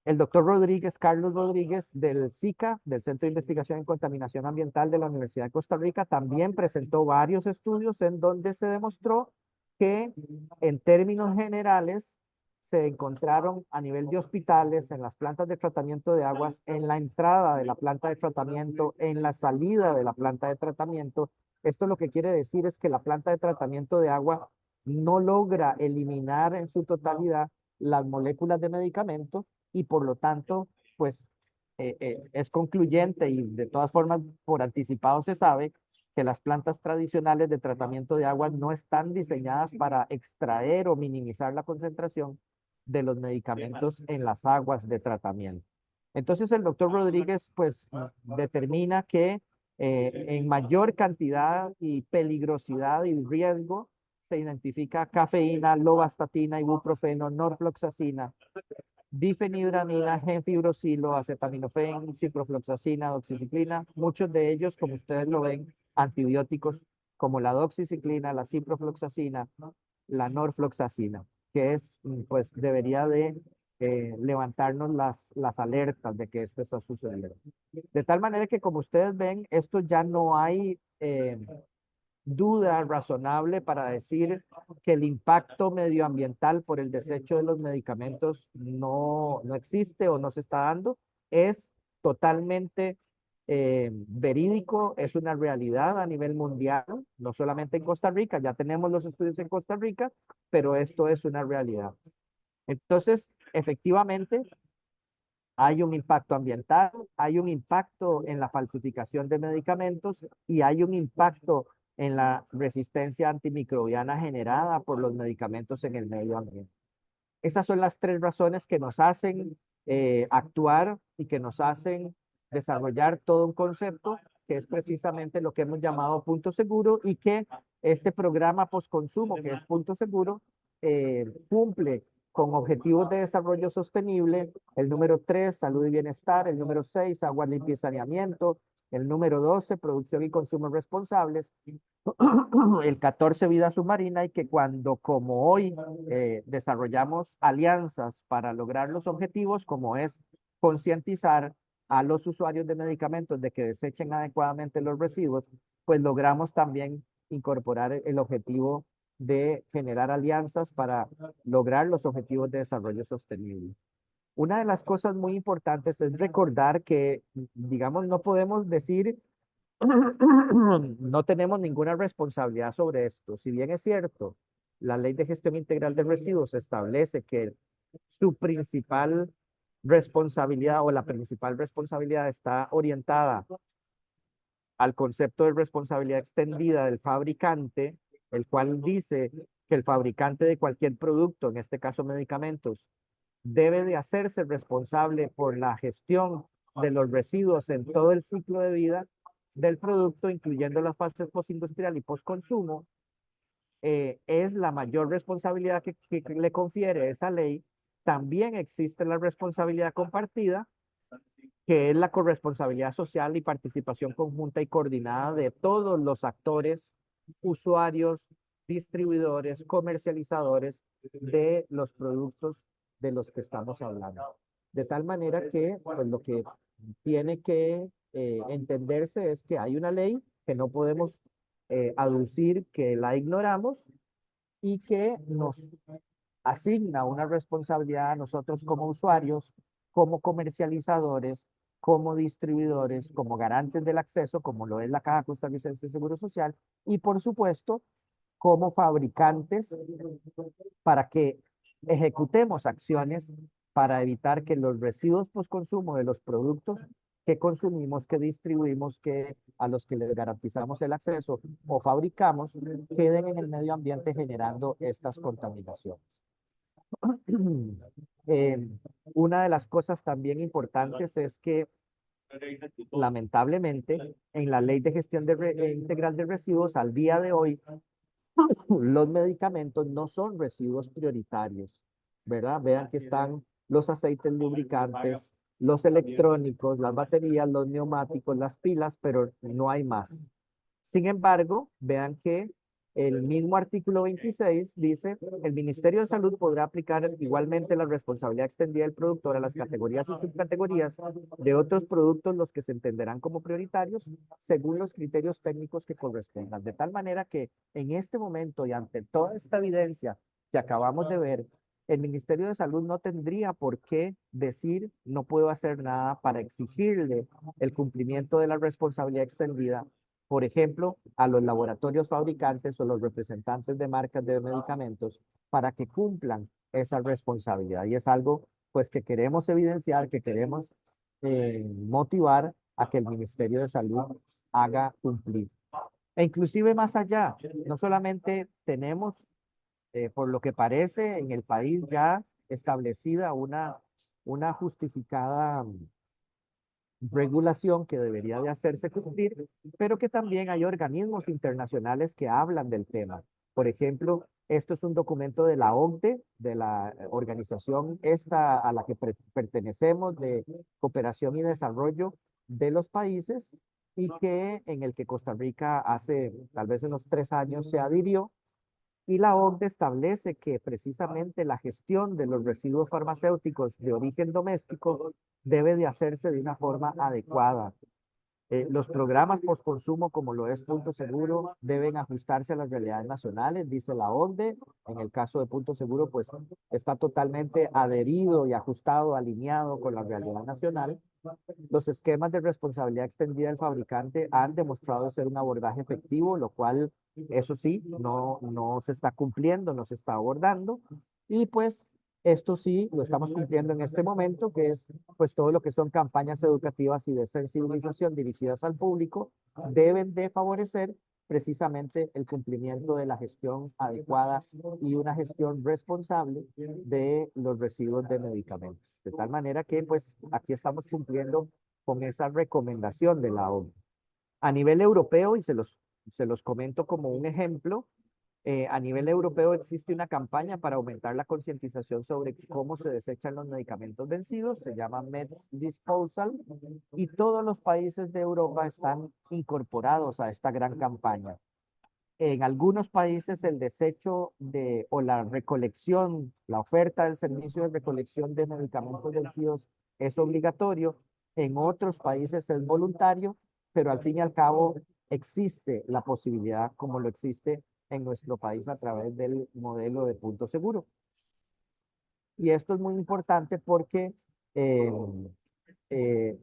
El doctor Rodríguez, Carlos Rodríguez, del SICA, del Centro de Investigación en Contaminación Ambiental de la Universidad de Costa Rica, también presentó varios estudios en donde se demostró que en términos generales se encontraron a nivel de hospitales, en las plantas de tratamiento de aguas, en la entrada de la planta de tratamiento, en la salida de la planta de tratamiento. Esto lo que quiere decir es que la planta de tratamiento de agua no logra eliminar en su totalidad las moléculas de medicamento y por lo tanto, pues es concluyente y de todas formas por anticipado se sabe que las plantas tradicionales de tratamiento de agua no están diseñadas para extraer o minimizar la concentración de los medicamentos en las aguas de tratamiento. Entonces el doctor Rodríguez pues determina que en mayor cantidad y peligrosidad y riesgo se identifica cafeína, lovastatina, ibuprofeno, norfloxacina, difenhidramina, genfibrosilo, acetaminofén, ciprofloxacina, doxiciclina, muchos de ellos, como ustedes lo ven, antibióticos como la doxiciclina, la ciprofloxacina, la norfloxacina, que es, pues, debería de levantarnos las alertas de que esto está sucediendo. De tal manera que, como ustedes ven, esto ya no hay duda razonable para decir que el impacto medioambiental por el desecho de los medicamentos no existe o no se está dando. Es totalmente verídico, es una realidad a nivel mundial, no solamente en Costa Rica, ya tenemos los estudios en Costa Rica, pero esto es una realidad. Entonces, efectivamente, hay un impacto ambiental, hay un impacto en la falsificación de medicamentos y hay un impacto en la resistencia antimicrobiana generada por los medicamentos en el medio ambiente. Esas son las tres razones que nos hacen actuar y que nos hacen desarrollar todo un concepto que es precisamente lo que hemos llamado punto seguro y que este programa postconsumo, que es punto seguro, cumple con objetivos de desarrollo sostenible, el número 3, salud y bienestar, el número 6, agua limpia y saneamiento, el número 12, producción y consumo responsables, el 14, vida submarina, y que cuando, como hoy, desarrollamos alianzas para lograr los objetivos, como es concientizar a los usuarios de medicamentos de que desechen adecuadamente los residuos, pues logramos también incorporar el objetivo de generar alianzas para lograr los objetivos de desarrollo sostenible. Una de las cosas muy importantes es recordar que, digamos, no podemos decir no tenemos ninguna responsabilidad sobre esto. Si bien es cierto, la Ley de Gestión Integral de Residuos establece que su principal responsabilidad o la principal responsabilidad está orientada al concepto de responsabilidad extendida del fabricante, el cual dice que el fabricante de cualquier producto, en este caso medicamentos, debe de hacerse responsable por la gestión de los residuos en todo el ciclo de vida del producto, incluyendo las fases postindustrial y postconsumo. Es la mayor responsabilidad que le confiere esa ley. También existe la responsabilidad compartida, que es la corresponsabilidad social y participación conjunta y coordinada de todos los actores, usuarios, distribuidores, comercializadores de los productos de los que estamos hablando. De tal manera que, pues, lo que tiene que entenderse es que hay una ley que no podemos aducir que la ignoramos y que nos asigna una responsabilidad a nosotros como usuarios, como comercializadores, como distribuidores, como garantes del acceso, como lo es la Caja Costarricense de Seguro Social, y por supuesto, como fabricantes para que ejecutemos acciones para evitar que los residuos postconsumo de los productos que consumimos, que distribuimos, que a los que les garantizamos el acceso o fabricamos, queden en el medio ambiente generando estas contaminaciones. Eh, una de las cosas también importantes es que, lamentablemente, en la Ley de Gestión Integral de Residuos, al día de hoy, los medicamentos no son residuos prioritarios, ¿verdad? Vean que están los aceites lubricantes, los electrónicos, las baterías, los neumáticos, las pilas, pero no hay más. Sin embargo, vean que el mismo artículo 26 dice, el Ministerio de Salud podrá aplicar igualmente la responsabilidad extendida del productor a las categorías y subcategorías de otros productos, los que se entenderán como prioritarios, según los criterios técnicos que correspondan. De tal manera que en este momento y ante toda esta evidencia que acabamos de ver, el Ministerio de Salud no tendría por qué decir no puedo hacer nada para exigirle el cumplimiento de la responsabilidad extendida, por ejemplo, a los laboratorios fabricantes o los representantes de marcas de medicamentos para que cumplan esa responsabilidad. Y es algo, pues, que queremos evidenciar, que queremos motivar a que el Ministerio de Salud haga cumplir. E inclusive más allá, no solamente tenemos, por lo que parece, en el país ya establecida una justificada regulación que debería de hacerse cumplir, pero que también hay organismos internacionales que hablan del tema. Por ejemplo, esto es un documento de la OCDE, de la organización esta a la que pertenecemos de cooperación y desarrollo de los países y que en el que Costa Rica hace tal vez unos 3 años se adhirió y la OCDE establece que precisamente la gestión de los residuos farmacéuticos de origen doméstico debe de hacerse de una forma adecuada. Los programas postconsumo, como lo es Punto Seguro, deben ajustarse a las realidades nacionales, dice la OCDE. En el caso de Punto Seguro, pues está totalmente adherido y ajustado, alineado con la realidad nacional. Los esquemas de responsabilidad extendida del fabricante han demostrado ser un abordaje efectivo, lo cual, eso sí, no se está cumpliendo, no se está abordando. Y pues esto sí lo estamos cumpliendo en este momento, que es pues todo lo que son campañas educativas y de sensibilización dirigidas al público, deben de favorecer precisamente el cumplimiento de la gestión adecuada y una gestión responsable de los residuos de medicamentos. De tal manera que pues aquí estamos cumpliendo con esa recomendación de la OMS. A nivel europeo, y se los comento como un ejemplo, a nivel europeo existe una campaña para aumentar la concientización sobre cómo se desechan los medicamentos vencidos, se llama Meds Disposal, y todos los países de Europa están incorporados a esta gran campaña. En algunos países el desecho o la recolección, la oferta del servicio de recolección de medicamentos vencidos es obligatorio, en otros países es voluntario, pero al fin y al cabo existe la posibilidad, como lo existe en nuestro país a través del modelo de punto seguro. Y esto es muy importante porque eh, eh,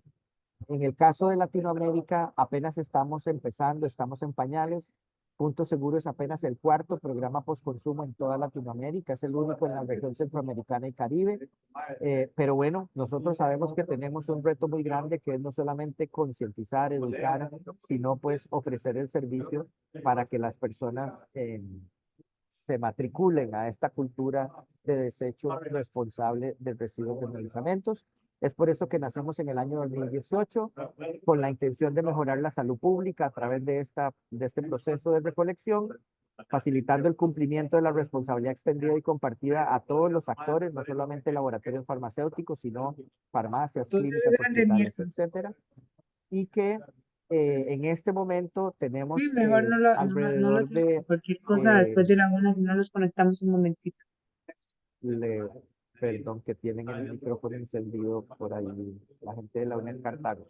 en el caso de Latinoamérica, apenas estamos empezando, estamos en pañales. Punto Seguro es apenas el cuarto programa postconsumo en toda Latinoamérica, es el único en la región centroamericana y Caribe. Pero bueno, nosotros sabemos que tenemos un reto muy grande que es no solamente concientizar, educar, sino pues ofrecer el servicio para que las personas se matriculen a esta cultura de desecho responsable de residuos de medicamentos. Es por eso que nacimos en el año 2018 con la intención de mejorar la salud pública a través de este proceso de recolección, facilitando el cumplimiento de la responsabilidad extendida y compartida a todos los actores, no solamente laboratorios farmacéuticos, sino farmacias, Entonces clínicas, eran de hospitales, miércoles. etcétera. Y que en este momento Sí, tenemos mejor no lo alrededor hacemos. de Cualquier cosa eh, después de la una, si no nos conectamos un momentito. le, perdón, que tienen el micrófono encendido por ahí, la gente de la UNED Cartago,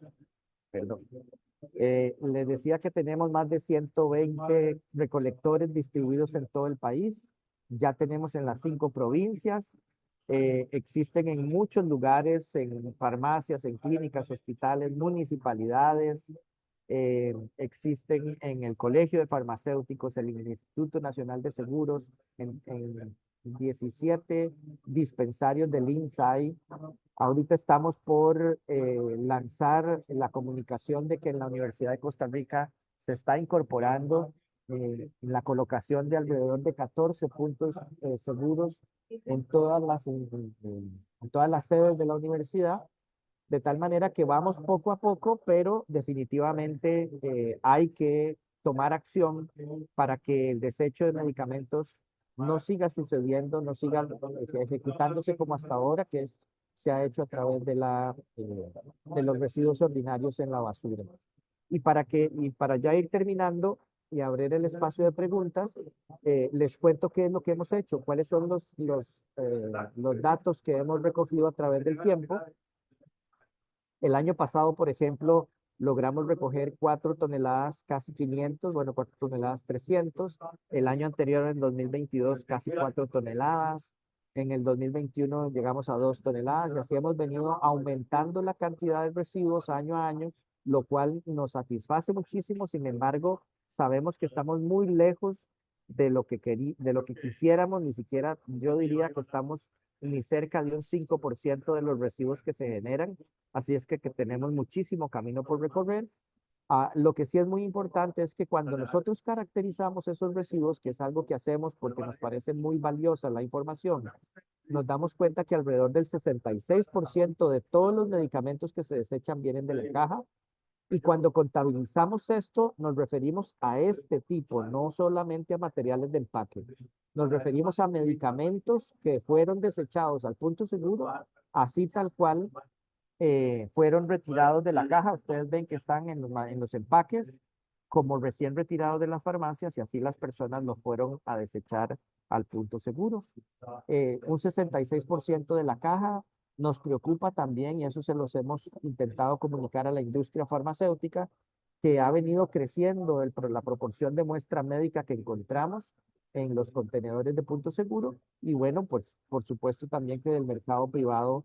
perdón. Les decía que tenemos más de 120 recolectores distribuidos en todo el país. Ya tenemos en las 5 provincias. Existen en muchos lugares, en farmacias, en clínicas, hospitales, municipalidades. Existen en el Colegio de Farmacéuticos, el Instituto Nacional de Seguros, en 17 dispensarios del INSAI. Ahorita estamos por lanzar la comunicación de que en la Universidad de Costa Rica se está incorporando la colocación de alrededor de 14 puntos seguros en todas las sedes de la universidad, de tal manera que vamos poco a poco, pero definitivamente hay que tomar acción para que el desecho de medicamentos no siga sucediendo, no siga ejecutándose como hasta ahora, se ha hecho a través de los residuos ordinarios en la basura. Y para ya ir terminando y abrir el espacio de preguntas, les cuento qué es lo que hemos hecho, cuáles son los datos que hemos recogido a través del tiempo. El año pasado, por ejemplo, logramos recoger 4 toneladas, casi 500, bueno, 4 toneladas 300. El año anterior, en 2022, casi 4 toneladas. En el 2021 llegamos a 2 toneladas y así hemos venido aumentando la cantidad de residuos año a año, lo cual nos satisface muchísimo. Sin embargo, sabemos que estamos muy lejos de lo que quisiéramos, ni siquiera yo diría que estamos ni cerca de un 5% de los residuos que se generan. Así es que tenemos muchísimo camino por recorrer. Lo que sí es muy importante es que cuando nosotros caracterizamos esos residuos, que es algo que hacemos porque nos parece muy valiosa la información nos damos cuenta que alrededor del 66% de todos los medicamentos que se desechan vienen de la caja. Y cuando contabilizamos esto, nos referimos a este tipo, no solamente a materiales de empaque. Nos referimos a medicamentos que fueron desechados al punto seguro, así tal cual fueron retirados de la caja. Ustedes ven que están en los empaques como recién retirados de las farmacias y así las personas los fueron a desechar al punto seguro. Un 66% de la caja nos preocupa también, y eso se los hemos intentado comunicar a la industria farmacéutica, que ha venido creciendo la proporción de muestra médica que encontramos en los contenedores de punto seguro. Y bueno, pues por supuesto también que del mercado privado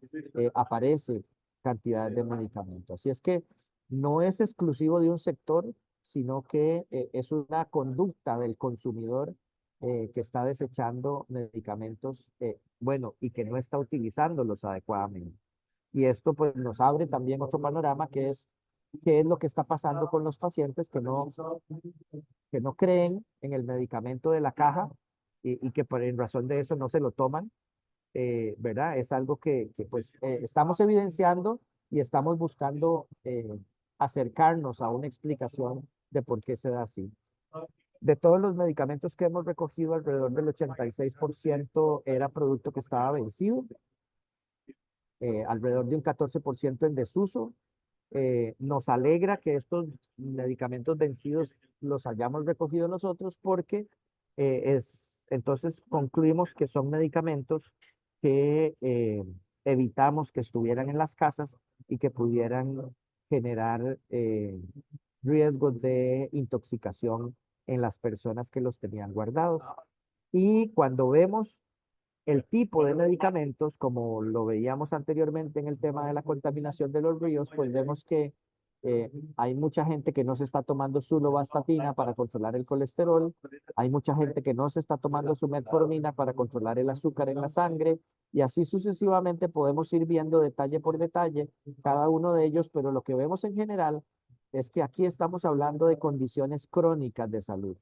aparece cantidades de medicamentos. Así es que no es exclusivo de un sector, sino que es una conducta del consumidor que está desechando medicamentos, bueno, y que no está utilizándolos adecuadamente. Y esto pues nos abre también otro panorama que es qué es lo que está pasando con los pacientes que no creen en el medicamento de la caja y que por en razón de eso no se lo toman, ¿verdad? Es algo que pues estamos evidenciando y estamos buscando acercarnos a una explicación de por qué se da así. De todos los medicamentos que hemos recogido, alrededor del 86% era producto que estaba vencido, alrededor de un 14% en desuso. Nos alegra que estos medicamentos vencidos los hayamos recogido nosotros porque entonces concluimos que son medicamentos que evitamos que estuvieran en las casas y que pudieran generar riesgos de intoxicación en las personas que los tenían guardados. Y cuando vemos el tipo de medicamentos, como lo veíamos anteriormente en el tema de la contaminación de los ríos, pues vemos que hay mucha gente que no se está tomando su lovastatina para controlar el colesterol, hay mucha gente que no se está tomando su metformina para controlar el azúcar en la sangre, y así sucesivamente podemos ir viendo detalle por detalle cada uno de ellos, pero lo que vemos en general es que aquí estamos hablando de condiciones crónicas de salud.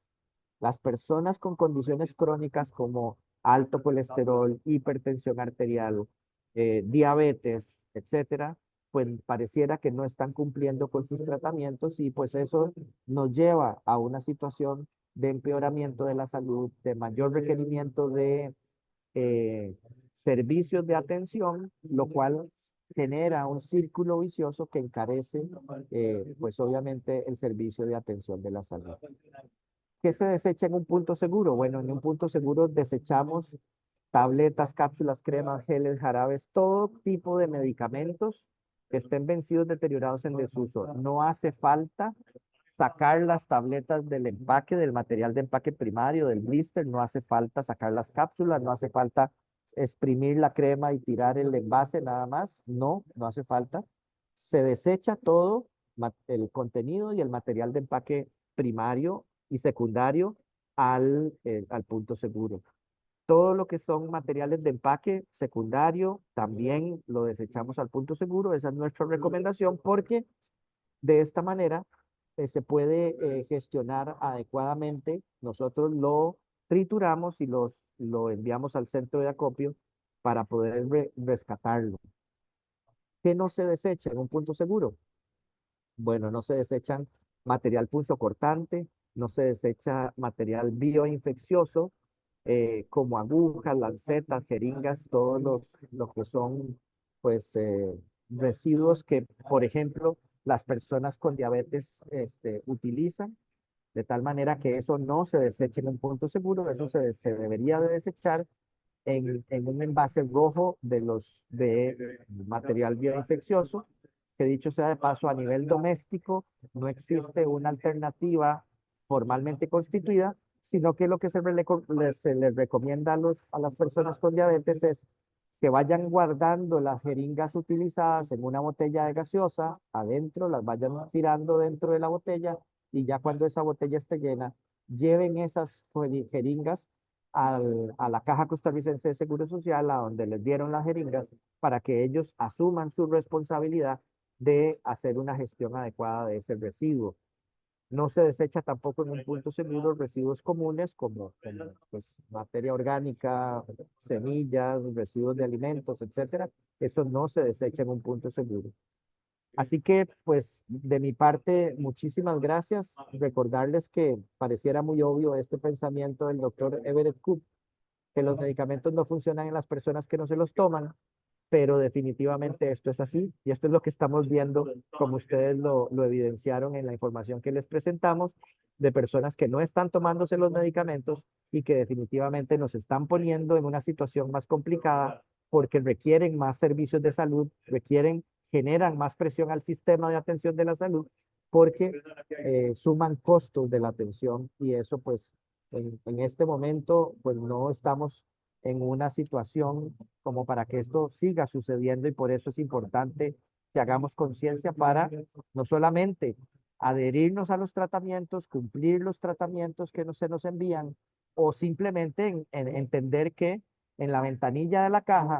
Las personas con condiciones crónicas como alto colesterol, hipertensión arterial, diabetes, etcétera, pues pareciera que no están cumpliendo con sus tratamientos y pues eso nos lleva a una situación de empeoramiento de la salud, de mayor requerimiento de eh, servicios de atención, lo cual genera un círculo vicioso que encarece, pues obviamente, el servicio de atención de la salud. ¿Qué se desecha en un punto seguro? Bueno, en un punto seguro desechamos tabletas, cápsulas, cremas, geles, jarabes, todo tipo de medicamentos que estén vencidos, deteriorados en desuso. No hace falta sacar las tabletas del empaque, del material de empaque primario, del blister, no hace falta sacar las cápsulas, no hace falta exprimir la crema y tirar el envase nada más. No, no hace falta. Se desecha todo el contenido y el material de empaque primario y secundario al punto seguro. Todo lo que son materiales de empaque secundario también lo desechamos al punto seguro. Esa es nuestra recomendación porque de esta manera se puede gestionar adecuadamente. Nosotros lo trituramos y lo enviamos al centro de acopio para poder rescatarlo. ¿Qué no se desecha en un punto seguro? Bueno, no se desechan material punzocortante, no se desecha material bioinfeccioso, como agujas, lancetas, jeringas, todos los que son, pues, residuos que, por ejemplo, las personas con diabetes utilizan, de tal manera que eso no se deseche en un punto seguro, eso se debería de desechar en un envase rojo de material bioinfeccioso, que dicho sea de paso, a nivel doméstico no existe una alternativa formalmente constituida, sino que lo que se les recomienda a las personas con diabetes es que vayan guardando las jeringas utilizadas en una botella de gaseosa adentro, las vayan tirando dentro de la botella y ya cuando esa botella esté llena, lleven esas jeringas a la Caja Costarricense de Seguro Social, a donde les dieron las jeringas, para que ellos asuman su responsabilidad de hacer una gestión adecuada de ese residuo. No se desecha tampoco en un punto seguro residuos comunes como, pues, materia orgánica, semillas, residuos de alimentos, etcétera. Eso no se desecha en un punto seguro. Así que, pues, de mi parte, muchísimas gracias. Recordarles que pareciera muy obvio este pensamiento del doctor Everett Koop, que los medicamentos no funcionan en las personas que no se los toman, pero definitivamente esto es así y esto es lo que estamos viendo, como ustedes lo evidenciaron en la información que les presentamos, de personas que no están tomándose los medicamentos y que definitivamente nos están poniendo en una situación más complicada porque requieren más servicios de salud, generan más presión al sistema de atención de la salud porque suman costos de la atención y eso pues en este momento pues no estamos en una situación como para que esto siga sucediendo y por eso es importante que hagamos conciencia para no solamente adherirnos a los tratamientos, cumplir los tratamientos que se nos envían o simplemente entender que en la ventanilla de la caja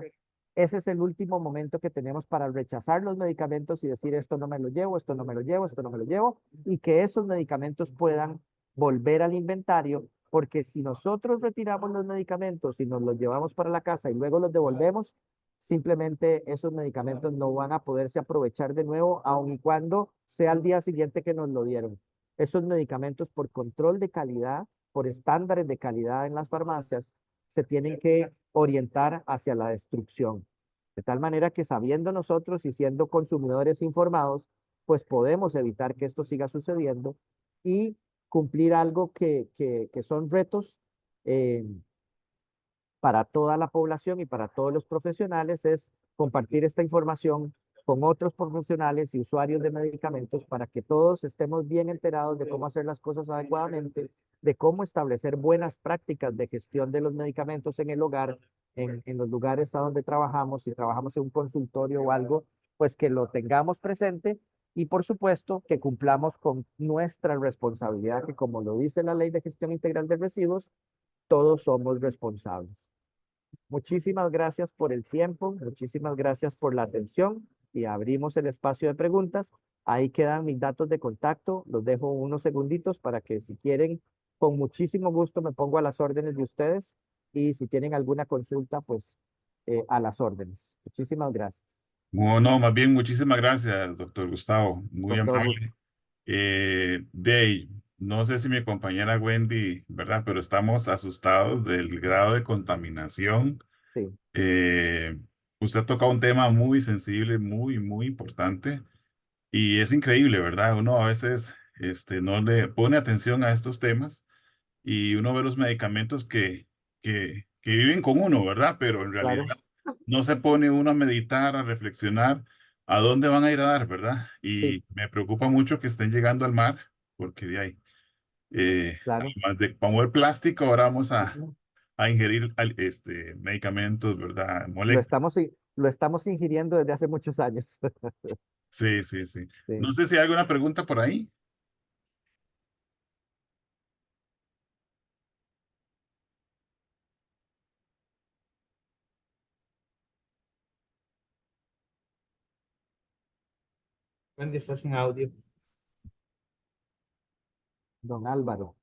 ese es el último momento que tenemos para rechazar los medicamentos y decir esto no me lo llevo, esto no me lo llevo, esto no me lo llevo y que esos medicamentos puedan volver al inventario porque si nosotros retiramos los medicamentos y nos los llevamos para la casa y luego los devolvemos, simplemente esos medicamentos no van a poderse aprovechar de nuevo, aun y cuando sea el día siguiente que nos lo dieron. Esos medicamentos por control de calidad, por estándares de calidad en las farmacias, se tienen que orientar hacia la destrucción. De tal manera que sabiendo nosotros y siendo consumidores informados, pues podemos evitar que esto siga sucediendo y cumplir algo que son retos eh, para toda la población y para todos los profesionales, es compartir esta información con otros profesionales y usuarios de medicamentos para que todos estemos bien enterados de cómo hacer las cosas adecuadamente, de cómo establecer buenas prácticas de gestión de los medicamentos en el hogar, en los lugares a donde trabajamos, si trabajamos en un consultorio o algo, pues que lo tengamos presente y por supuesto que cumplamos con nuestra responsabilidad, que como lo dice la Ley de Gestión Integral de Residuos, todos somos responsables. Muchísimas gracias por el tiempo, muchísimas gracias por la atención y abrimos el espacio de preguntas. Ahí quedan mis datos de contacto, los dejo unos segunditos para que si quieren, con muchísimo gusto me pongo a las órdenes de ustedes y si tienen alguna consulta, pues a las órdenes. Muchísimas gracias. Bueno, más bien, muchísimas gracias, doctor Gustavo. Muy Doctor Gus, amable. Dey, no sé si mi compañera Wendy, ¿verdad? Pero estamos asustados del grado de contaminación. sí, Eh, Usted toca un tema muy sensible, muy importante. Y es increíble, ¿verdad? Uno a veces no le pone atención a estos temas y uno ve los medicamentos que viven con uno, ¿verdad? Pero en realidad claro, no se pone uno a meditar, a reflexionar a dónde van a ir a dar, ¿verdad? sí, Y me preocupa mucho que estén llegando al mar, porque de ahí, claro. además de como el plástico, ahora vamos a ingerir medicamentos, ¿verdad? Moléculas. Lo estamos ingiriendo desde hace muchos años. Sí, sí, sí. No Sí. sé si hay alguna pregunta por ahí. Wendy, estás en audio. Don Álvaro.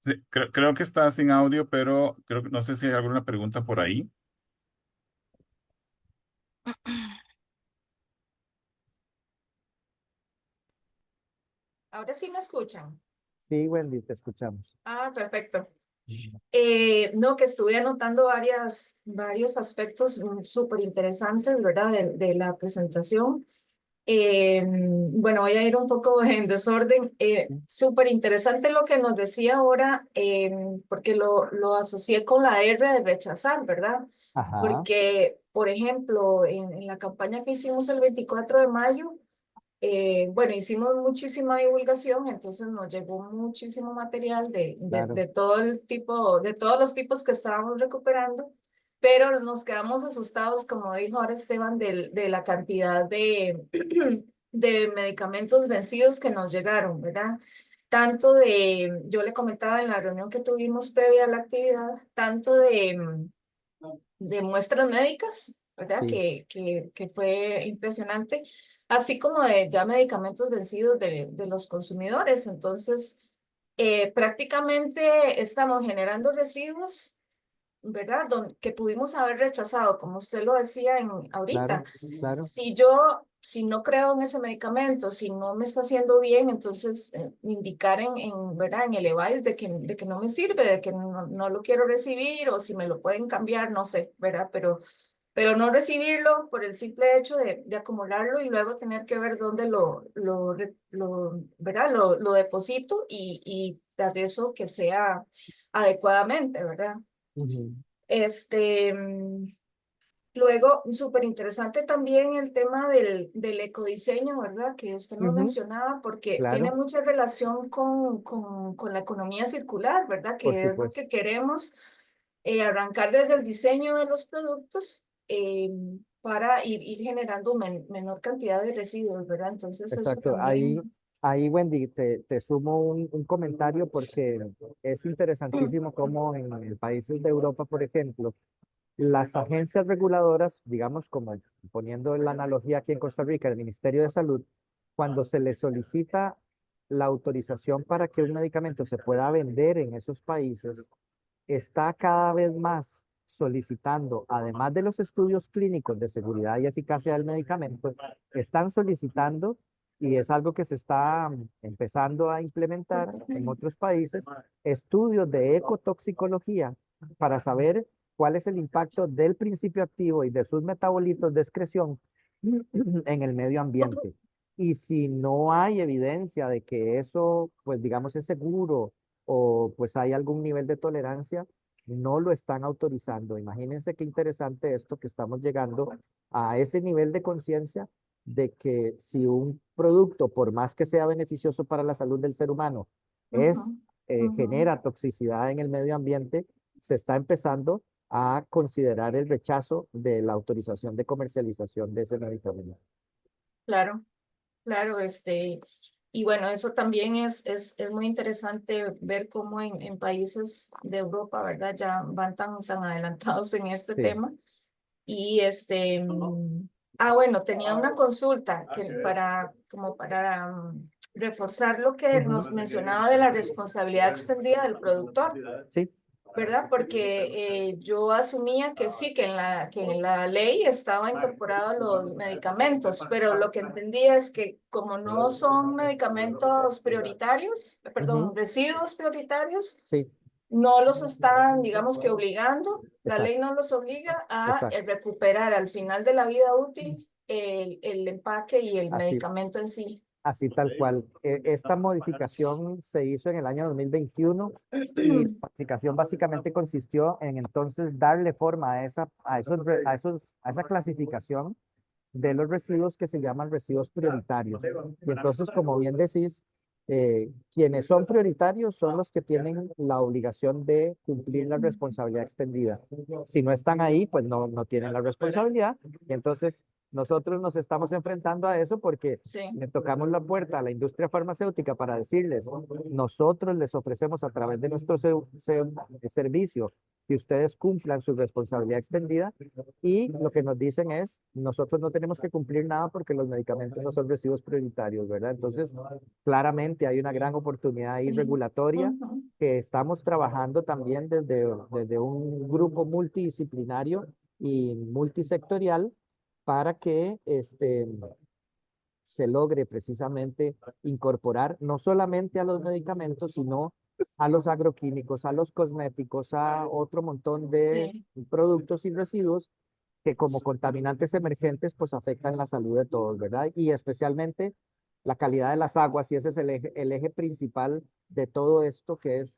Sí, creo que está sin audio, pero creo que no sé si hay alguna pregunta por ahí. Ahora sí me escuchan. Sí, Wendy, te escuchamos. Ah, perfecto. No, que estuve anotando varios aspectos súper interesantes, ¿verdad? De la presentación. Bueno, voy a ir un poco en desorden. Súper interesante lo que nos decía ahora, porque lo asocié con la R de rechazar, ¿verdad? Ajá, Porque, por ejemplo, en la campaña que hicimos el 24 de mayo, bueno, hicimos muchísima divulgación, entonces nos llegó muchísimo material claro. de todo el tipo, de todos los tipos que estábamos recuperando, pero nos quedamos asustados, como dijo ahora Esteban, de la cantidad de medicamentos vencidos que nos llegaron, ¿verdad? Yo le comentaba en la reunión que tuvimos previa a la actividad, tanto de muestras médicas ¿verdad? Sí, Que fue impresionante, así como de ya medicamentos vencidos de los consumidores. Entonces, prácticamente estamos generando residuos, ¿verdad? Que pudimos haber rechazado, como usted lo decía ahorita. claro, claro. Si no creo en ese medicamento, si no me está haciendo bien, entonces indicar ¿verdad? En el EVAIS de que no me sirve, de que no lo quiero recibir, o si me lo pueden cambiar, no sé, ¿verdad? Pero no recibirlo por el simple hecho de acumularlo y luego tener que ver dónde ¿verdad? Lo deposito y dar eso que sea adecuadamente, ¿verdad? Ujú. Este, luego, súper interesante también el tema del ecodiseño, ¿verdad? Que usted nos Ujú, mencionaba, porque tiene claro, mucha relación con la economía circular, ¿verdad? por Que es lo supuesto. que queremos, arrancar desde el diseño de los productos, para ir generando menor cantidad de residuos, ¿verdad? Entonces, eso Exacto. Ahí, también. ahí Wendy, te sumo un comentario porque es interesantísimo cómo en países de Europa, por ejemplo, las agencias reguladoras, digamos, como poniendo la analogía aquí en Costa Rica, el Ministerio de Salud, cuando se le solicita la autorización para que un medicamento se pueda vender en esos países, está cada vez más solicitando, además de los estudios clínicos de seguridad y eficacia del medicamento, están solicitando, y es algo que se está empezando a implementar en otros países, estudios de ecotoxicología para saber cuál es el impacto del principio activo y de sus metabolitos de excreción en el medio ambiente. Y si no hay evidencia de que eso, pues digamos, es seguro o pues hay algún nivel de tolerancia, no lo están autorizando. Imagínense qué interesante esto, que estamos llegando a ese nivel de conciencia de que si un producto, por más que sea beneficioso para la salud del ser humano, Ujú, es, ujú. genera toxicidad en el medio ambiente, se está empezando a considerar el rechazo de la autorización de comercialización de ese medicamento. Claro, claro, y bueno, eso también es muy interesante ver cómo en países de Europa, ¿verdad? Ya van tan adelantados en este Sí. tema. Y bueno, tenía una consulta como para reforzar lo que Ujú. nos mencionaba de la responsabilidad extendida del productor. Sí, ¿Verdad? Porque yo asumía que sí, que en la ley estaba incorporado los medicamentos, pero lo que entendí es que como no son medicamentos prioritarios, perdón, ujú, residuos prioritarios, sí, no los están, digamos que obligando, la ley exacto, no los obliga a exacto. recuperar al final de la vida útil el empaque y el Así, medicamento en sí. así tal cual. Esta modificación se hizo en el año 2021 y la modificación básicamente consistió en entonces darle forma a a esa clasificación de los residuos que se llaman residuos prioritarios. Y entonces, como bien decís, quienes son prioritarios son los que tienen la obligación de cumplir la responsabilidad extendida. Si no están ahí, pues no tienen la responsabilidad. Y entonces nosotros nos estamos enfrentando a eso porque Sí. le tocamos la puerta a la industria farmacéutica para decirles, nosotros les ofrecemos a través de nuestro servicio que ustedes cumplan su responsabilidad extendida y lo que nos dicen es, nosotros no tenemos que cumplir nada porque los medicamentos no son residuos prioritarios, ¿verdad? Entonces, claramente hay una gran oportunidad ahí Sí. regulatoria Ujú. que estamos trabajando también desde un grupo multidisciplinario y multisectorial para que se logre precisamente incorporar no solamente a los medicamentos, sino a los agroquímicos, a los cosméticos, a otro montón de Sí. productos y residuos que como contaminantes emergentes pues afectan la salud de todos, ¿verdad? Y especialmente la calidad de las aguas, y ese es el eje principal de todo esto, que es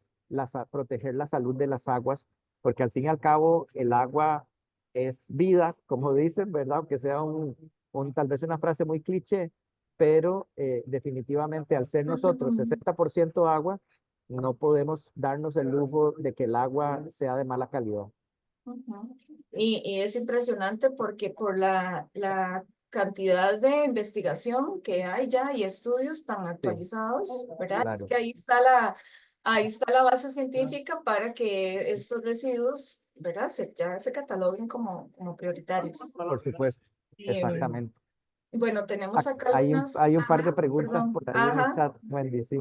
proteger la salud de las aguas, porque al fin y al cabo el agua es vida, como dicen, ¿verdad? Aunque sea tal vez una frase muy cliché, pero definitivamente al ser nosotros 60% agua, no podemos darnos el lujo de que el agua sea de mala calidad. Ujú. Y es impresionante porque por la cantidad de investigación que hay ya y estudios tan Sí, actualizados, ¿verdad? Es claro. que ahí está la base científica para que estos residuos, ¿verdad? Ya se cataloguen como prioritarios. Por supuesto, exactamente. Bueno, tenemos acá Hay algunas, un par de ajá, preguntas perdón, por ahí en el ajá, chat, Wendy, sí.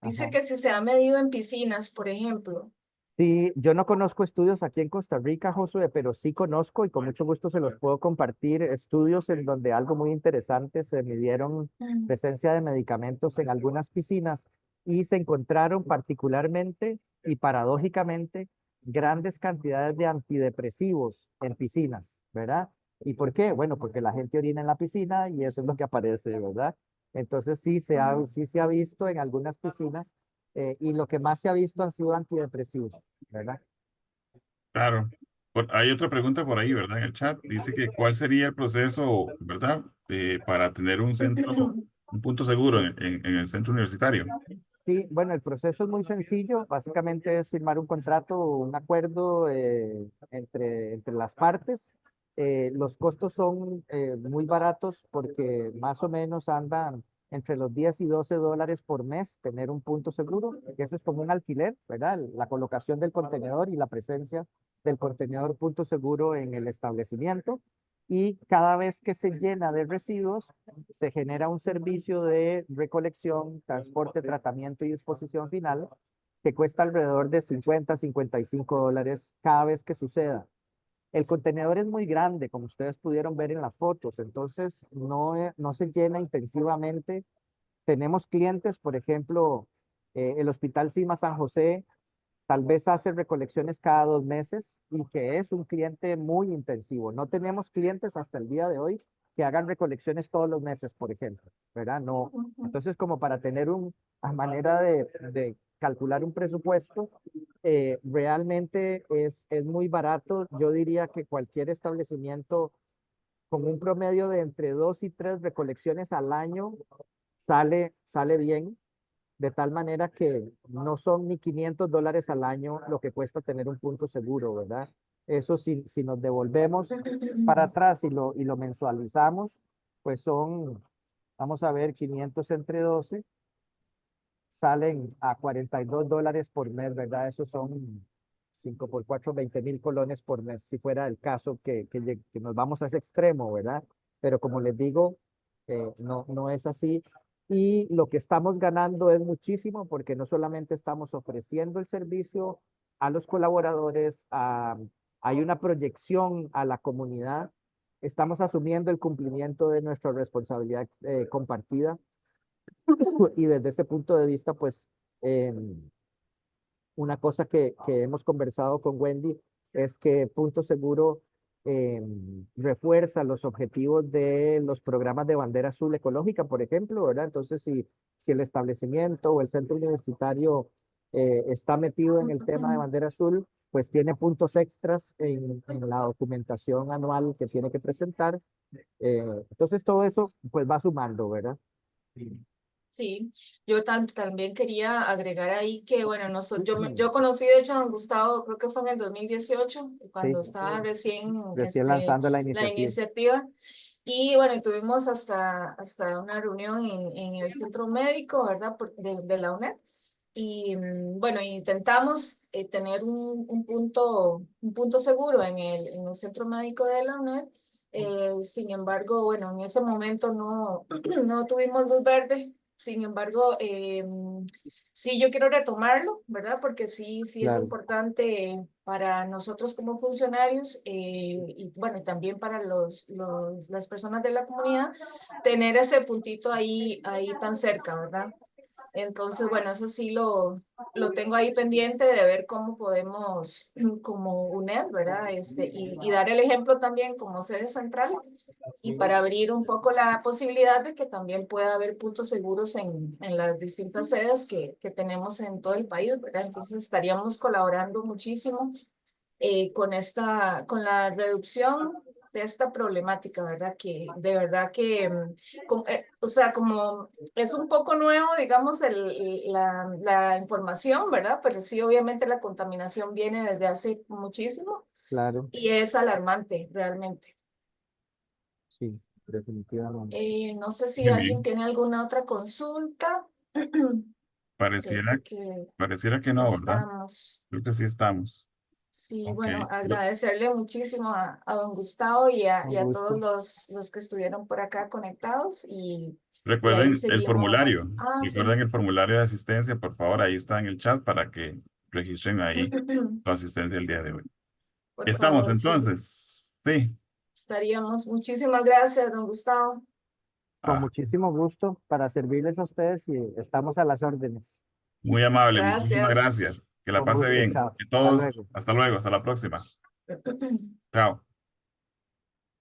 dice Ajá. que si se ha medido en piscinas, por ejemplo. Sí, yo no conozco estudios aquí en Costa Rica, Josué, pero sí conozco y con mucho gusto se los puedo compartir estudios en donde algo muy interesante se midieron Mm. presencia de medicamentos en algunas piscinas y se encontraron particularmente y paradójicamente grandes cantidades de antidepresivos en piscinas, ¿verdad? ¿Y por qué? Bueno, porque la gente orina en la piscina y eso es lo que aparece, ¿verdad? Entonces sí se ha visto en algunas piscinas y lo que más se ha visto han sido antidepresivos, ¿verdad? Claro. Hay otra pregunta por ahí, ¿verdad? En el chat. Dice que cuál sería el proceso, ¿verdad? Para tener un punto seguro en el centro universitario. Sí, bueno, el proceso es muy sencillo. Básicamente es firmar un contrato, un acuerdo entre las partes. Los costos son muy baratos porque más o menos andan entre los 10 y 12 dólares por mes tener un punto seguro, que eso es como un alquiler, ¿verdad? La colocación del contenedor y la presencia del contenedor punto seguro en el establecimiento. Y cada vez que se llena de residuos, se genera un servicio de recolección, transporte, tratamiento y disposición final que cuesta alrededor de 50 a 55 dólares cada vez que suceda. El contenedor es muy grande, como ustedes pudieron ver en las fotos, entonces no se llena intensivamente. Tenemos clientes, por ejemplo, el Hospital Cima San José tal vez hace recolecciones cada 2 meses y que es un cliente muy intensivo. No tenemos clientes hasta el día de hoy que hagan recolecciones todos los meses, por ejemplo, ¿verdad? No. Entonces, como para tener a manera de calcular un presupuesto, realmente es muy barato. Yo diría que cualquier establecimiento con un promedio de entre 2 y 3 recolecciones al año sale bien, de tal manera que no son ni 500 dólares al año lo que cuesta tener un punto seguro, ¿verdad? Eso si nos devolvemos para atrás y lo mensualizamos, pues vamos a ver, 500 entre 12 salen a 42 dólares por mes, ¿verdad? Eso son 5 por 4, 20,000 colones por mes, si fuera el caso que nos vamos a ese extremo, ¿verdad? Pero como les digo, no es así. Y lo que estamos ganando es muchísimo porque no solamente estamos ofreciendo el servicio a los colaboradores, hay una proyección a la comunidad, estamos asumiendo el cumplimiento de nuestra responsabilidad compartida y desde ese punto de vista, pues, una cosa que hemos conversado con Wendy es que Punto Seguro refuerza los objetivos de los programas de bandera azul ecológica, por ejemplo, ¿verdad? Entonces, si el establecimiento o el centro universitario está metido en el tema de bandera azul, pues tiene puntos extras en la documentación anual que tiene que presentar. Entonces, todo eso pues va sumando, ¿verdad? Sí, yo también quería agregar ahí que, bueno, yo conocí de hecho a don Gustavo, creo que fue en el 2018, Sí, cuando estaba recién recién lanzando la la iniciativa. iniciativa. Y bueno, tuvimos hasta una reunión en el centro médico, ¿verdad? De la UNED. Y bueno, intentamos tener un punto seguro en el centro médico de la UNED. Sin embargo, bueno, en ese momento no tuvimos luz verde. Sin embargo, sí, yo quiero retomarlo, ¿verdad? Porque sí es Claro. importante para nosotros como funcionarios y bueno, también para las personas de la comunidad, tener ese puntito ahí tan cerca, ¿verdad? Entonces, bueno, eso sí lo tengo ahí pendiente de ver cómo podemos, como UNED, ¿verdad? Y dar el ejemplo también como sede central y para abrir un poco la posibilidad de que también pueda haber puntos seguros en las distintas sedes que tenemos en todo el país, ¿verdad? Entonces estaríamos colaborando muchísimo con la reducción de esta problemática, ¿verdad? Que de verdad que, o sea, como es un poco nuevo, digamos, la información, ¿verdad? Pero sí, obviamente la contaminación viene desde hace muchísimo Claro, y es alarmante realmente. sí, definitivamente. No sé si Muy alguien bien. tiene alguna otra consulta. Pareciera, pareciera que no, ¿verdad? estamos. Creo que sí estamos. Sí, Ok. bueno, agradecerle muchísimo a don Gustavo y Un a gusto. todos los que estuvieron por acá conectados y ahí Recuerden el seguimos. formulario. Ah, sí. Recuerden el formulario de asistencia, por favor, ahí está en el chat para que registren ahí su asistencia el día de hoy. Por Estamos favor, sí. entonces. Sí. Estaríamos. Muchísimas gracias, don Gustavo. Con Ah, muchísimo gusto para servirles a ustedes y estamos a las órdenes. muy amable, muchísimas Gracias. gracias. Que la Con pase gusto, bien. chao. Que Hasta todos, luego. hasta luego, hasta la próxima. Chao.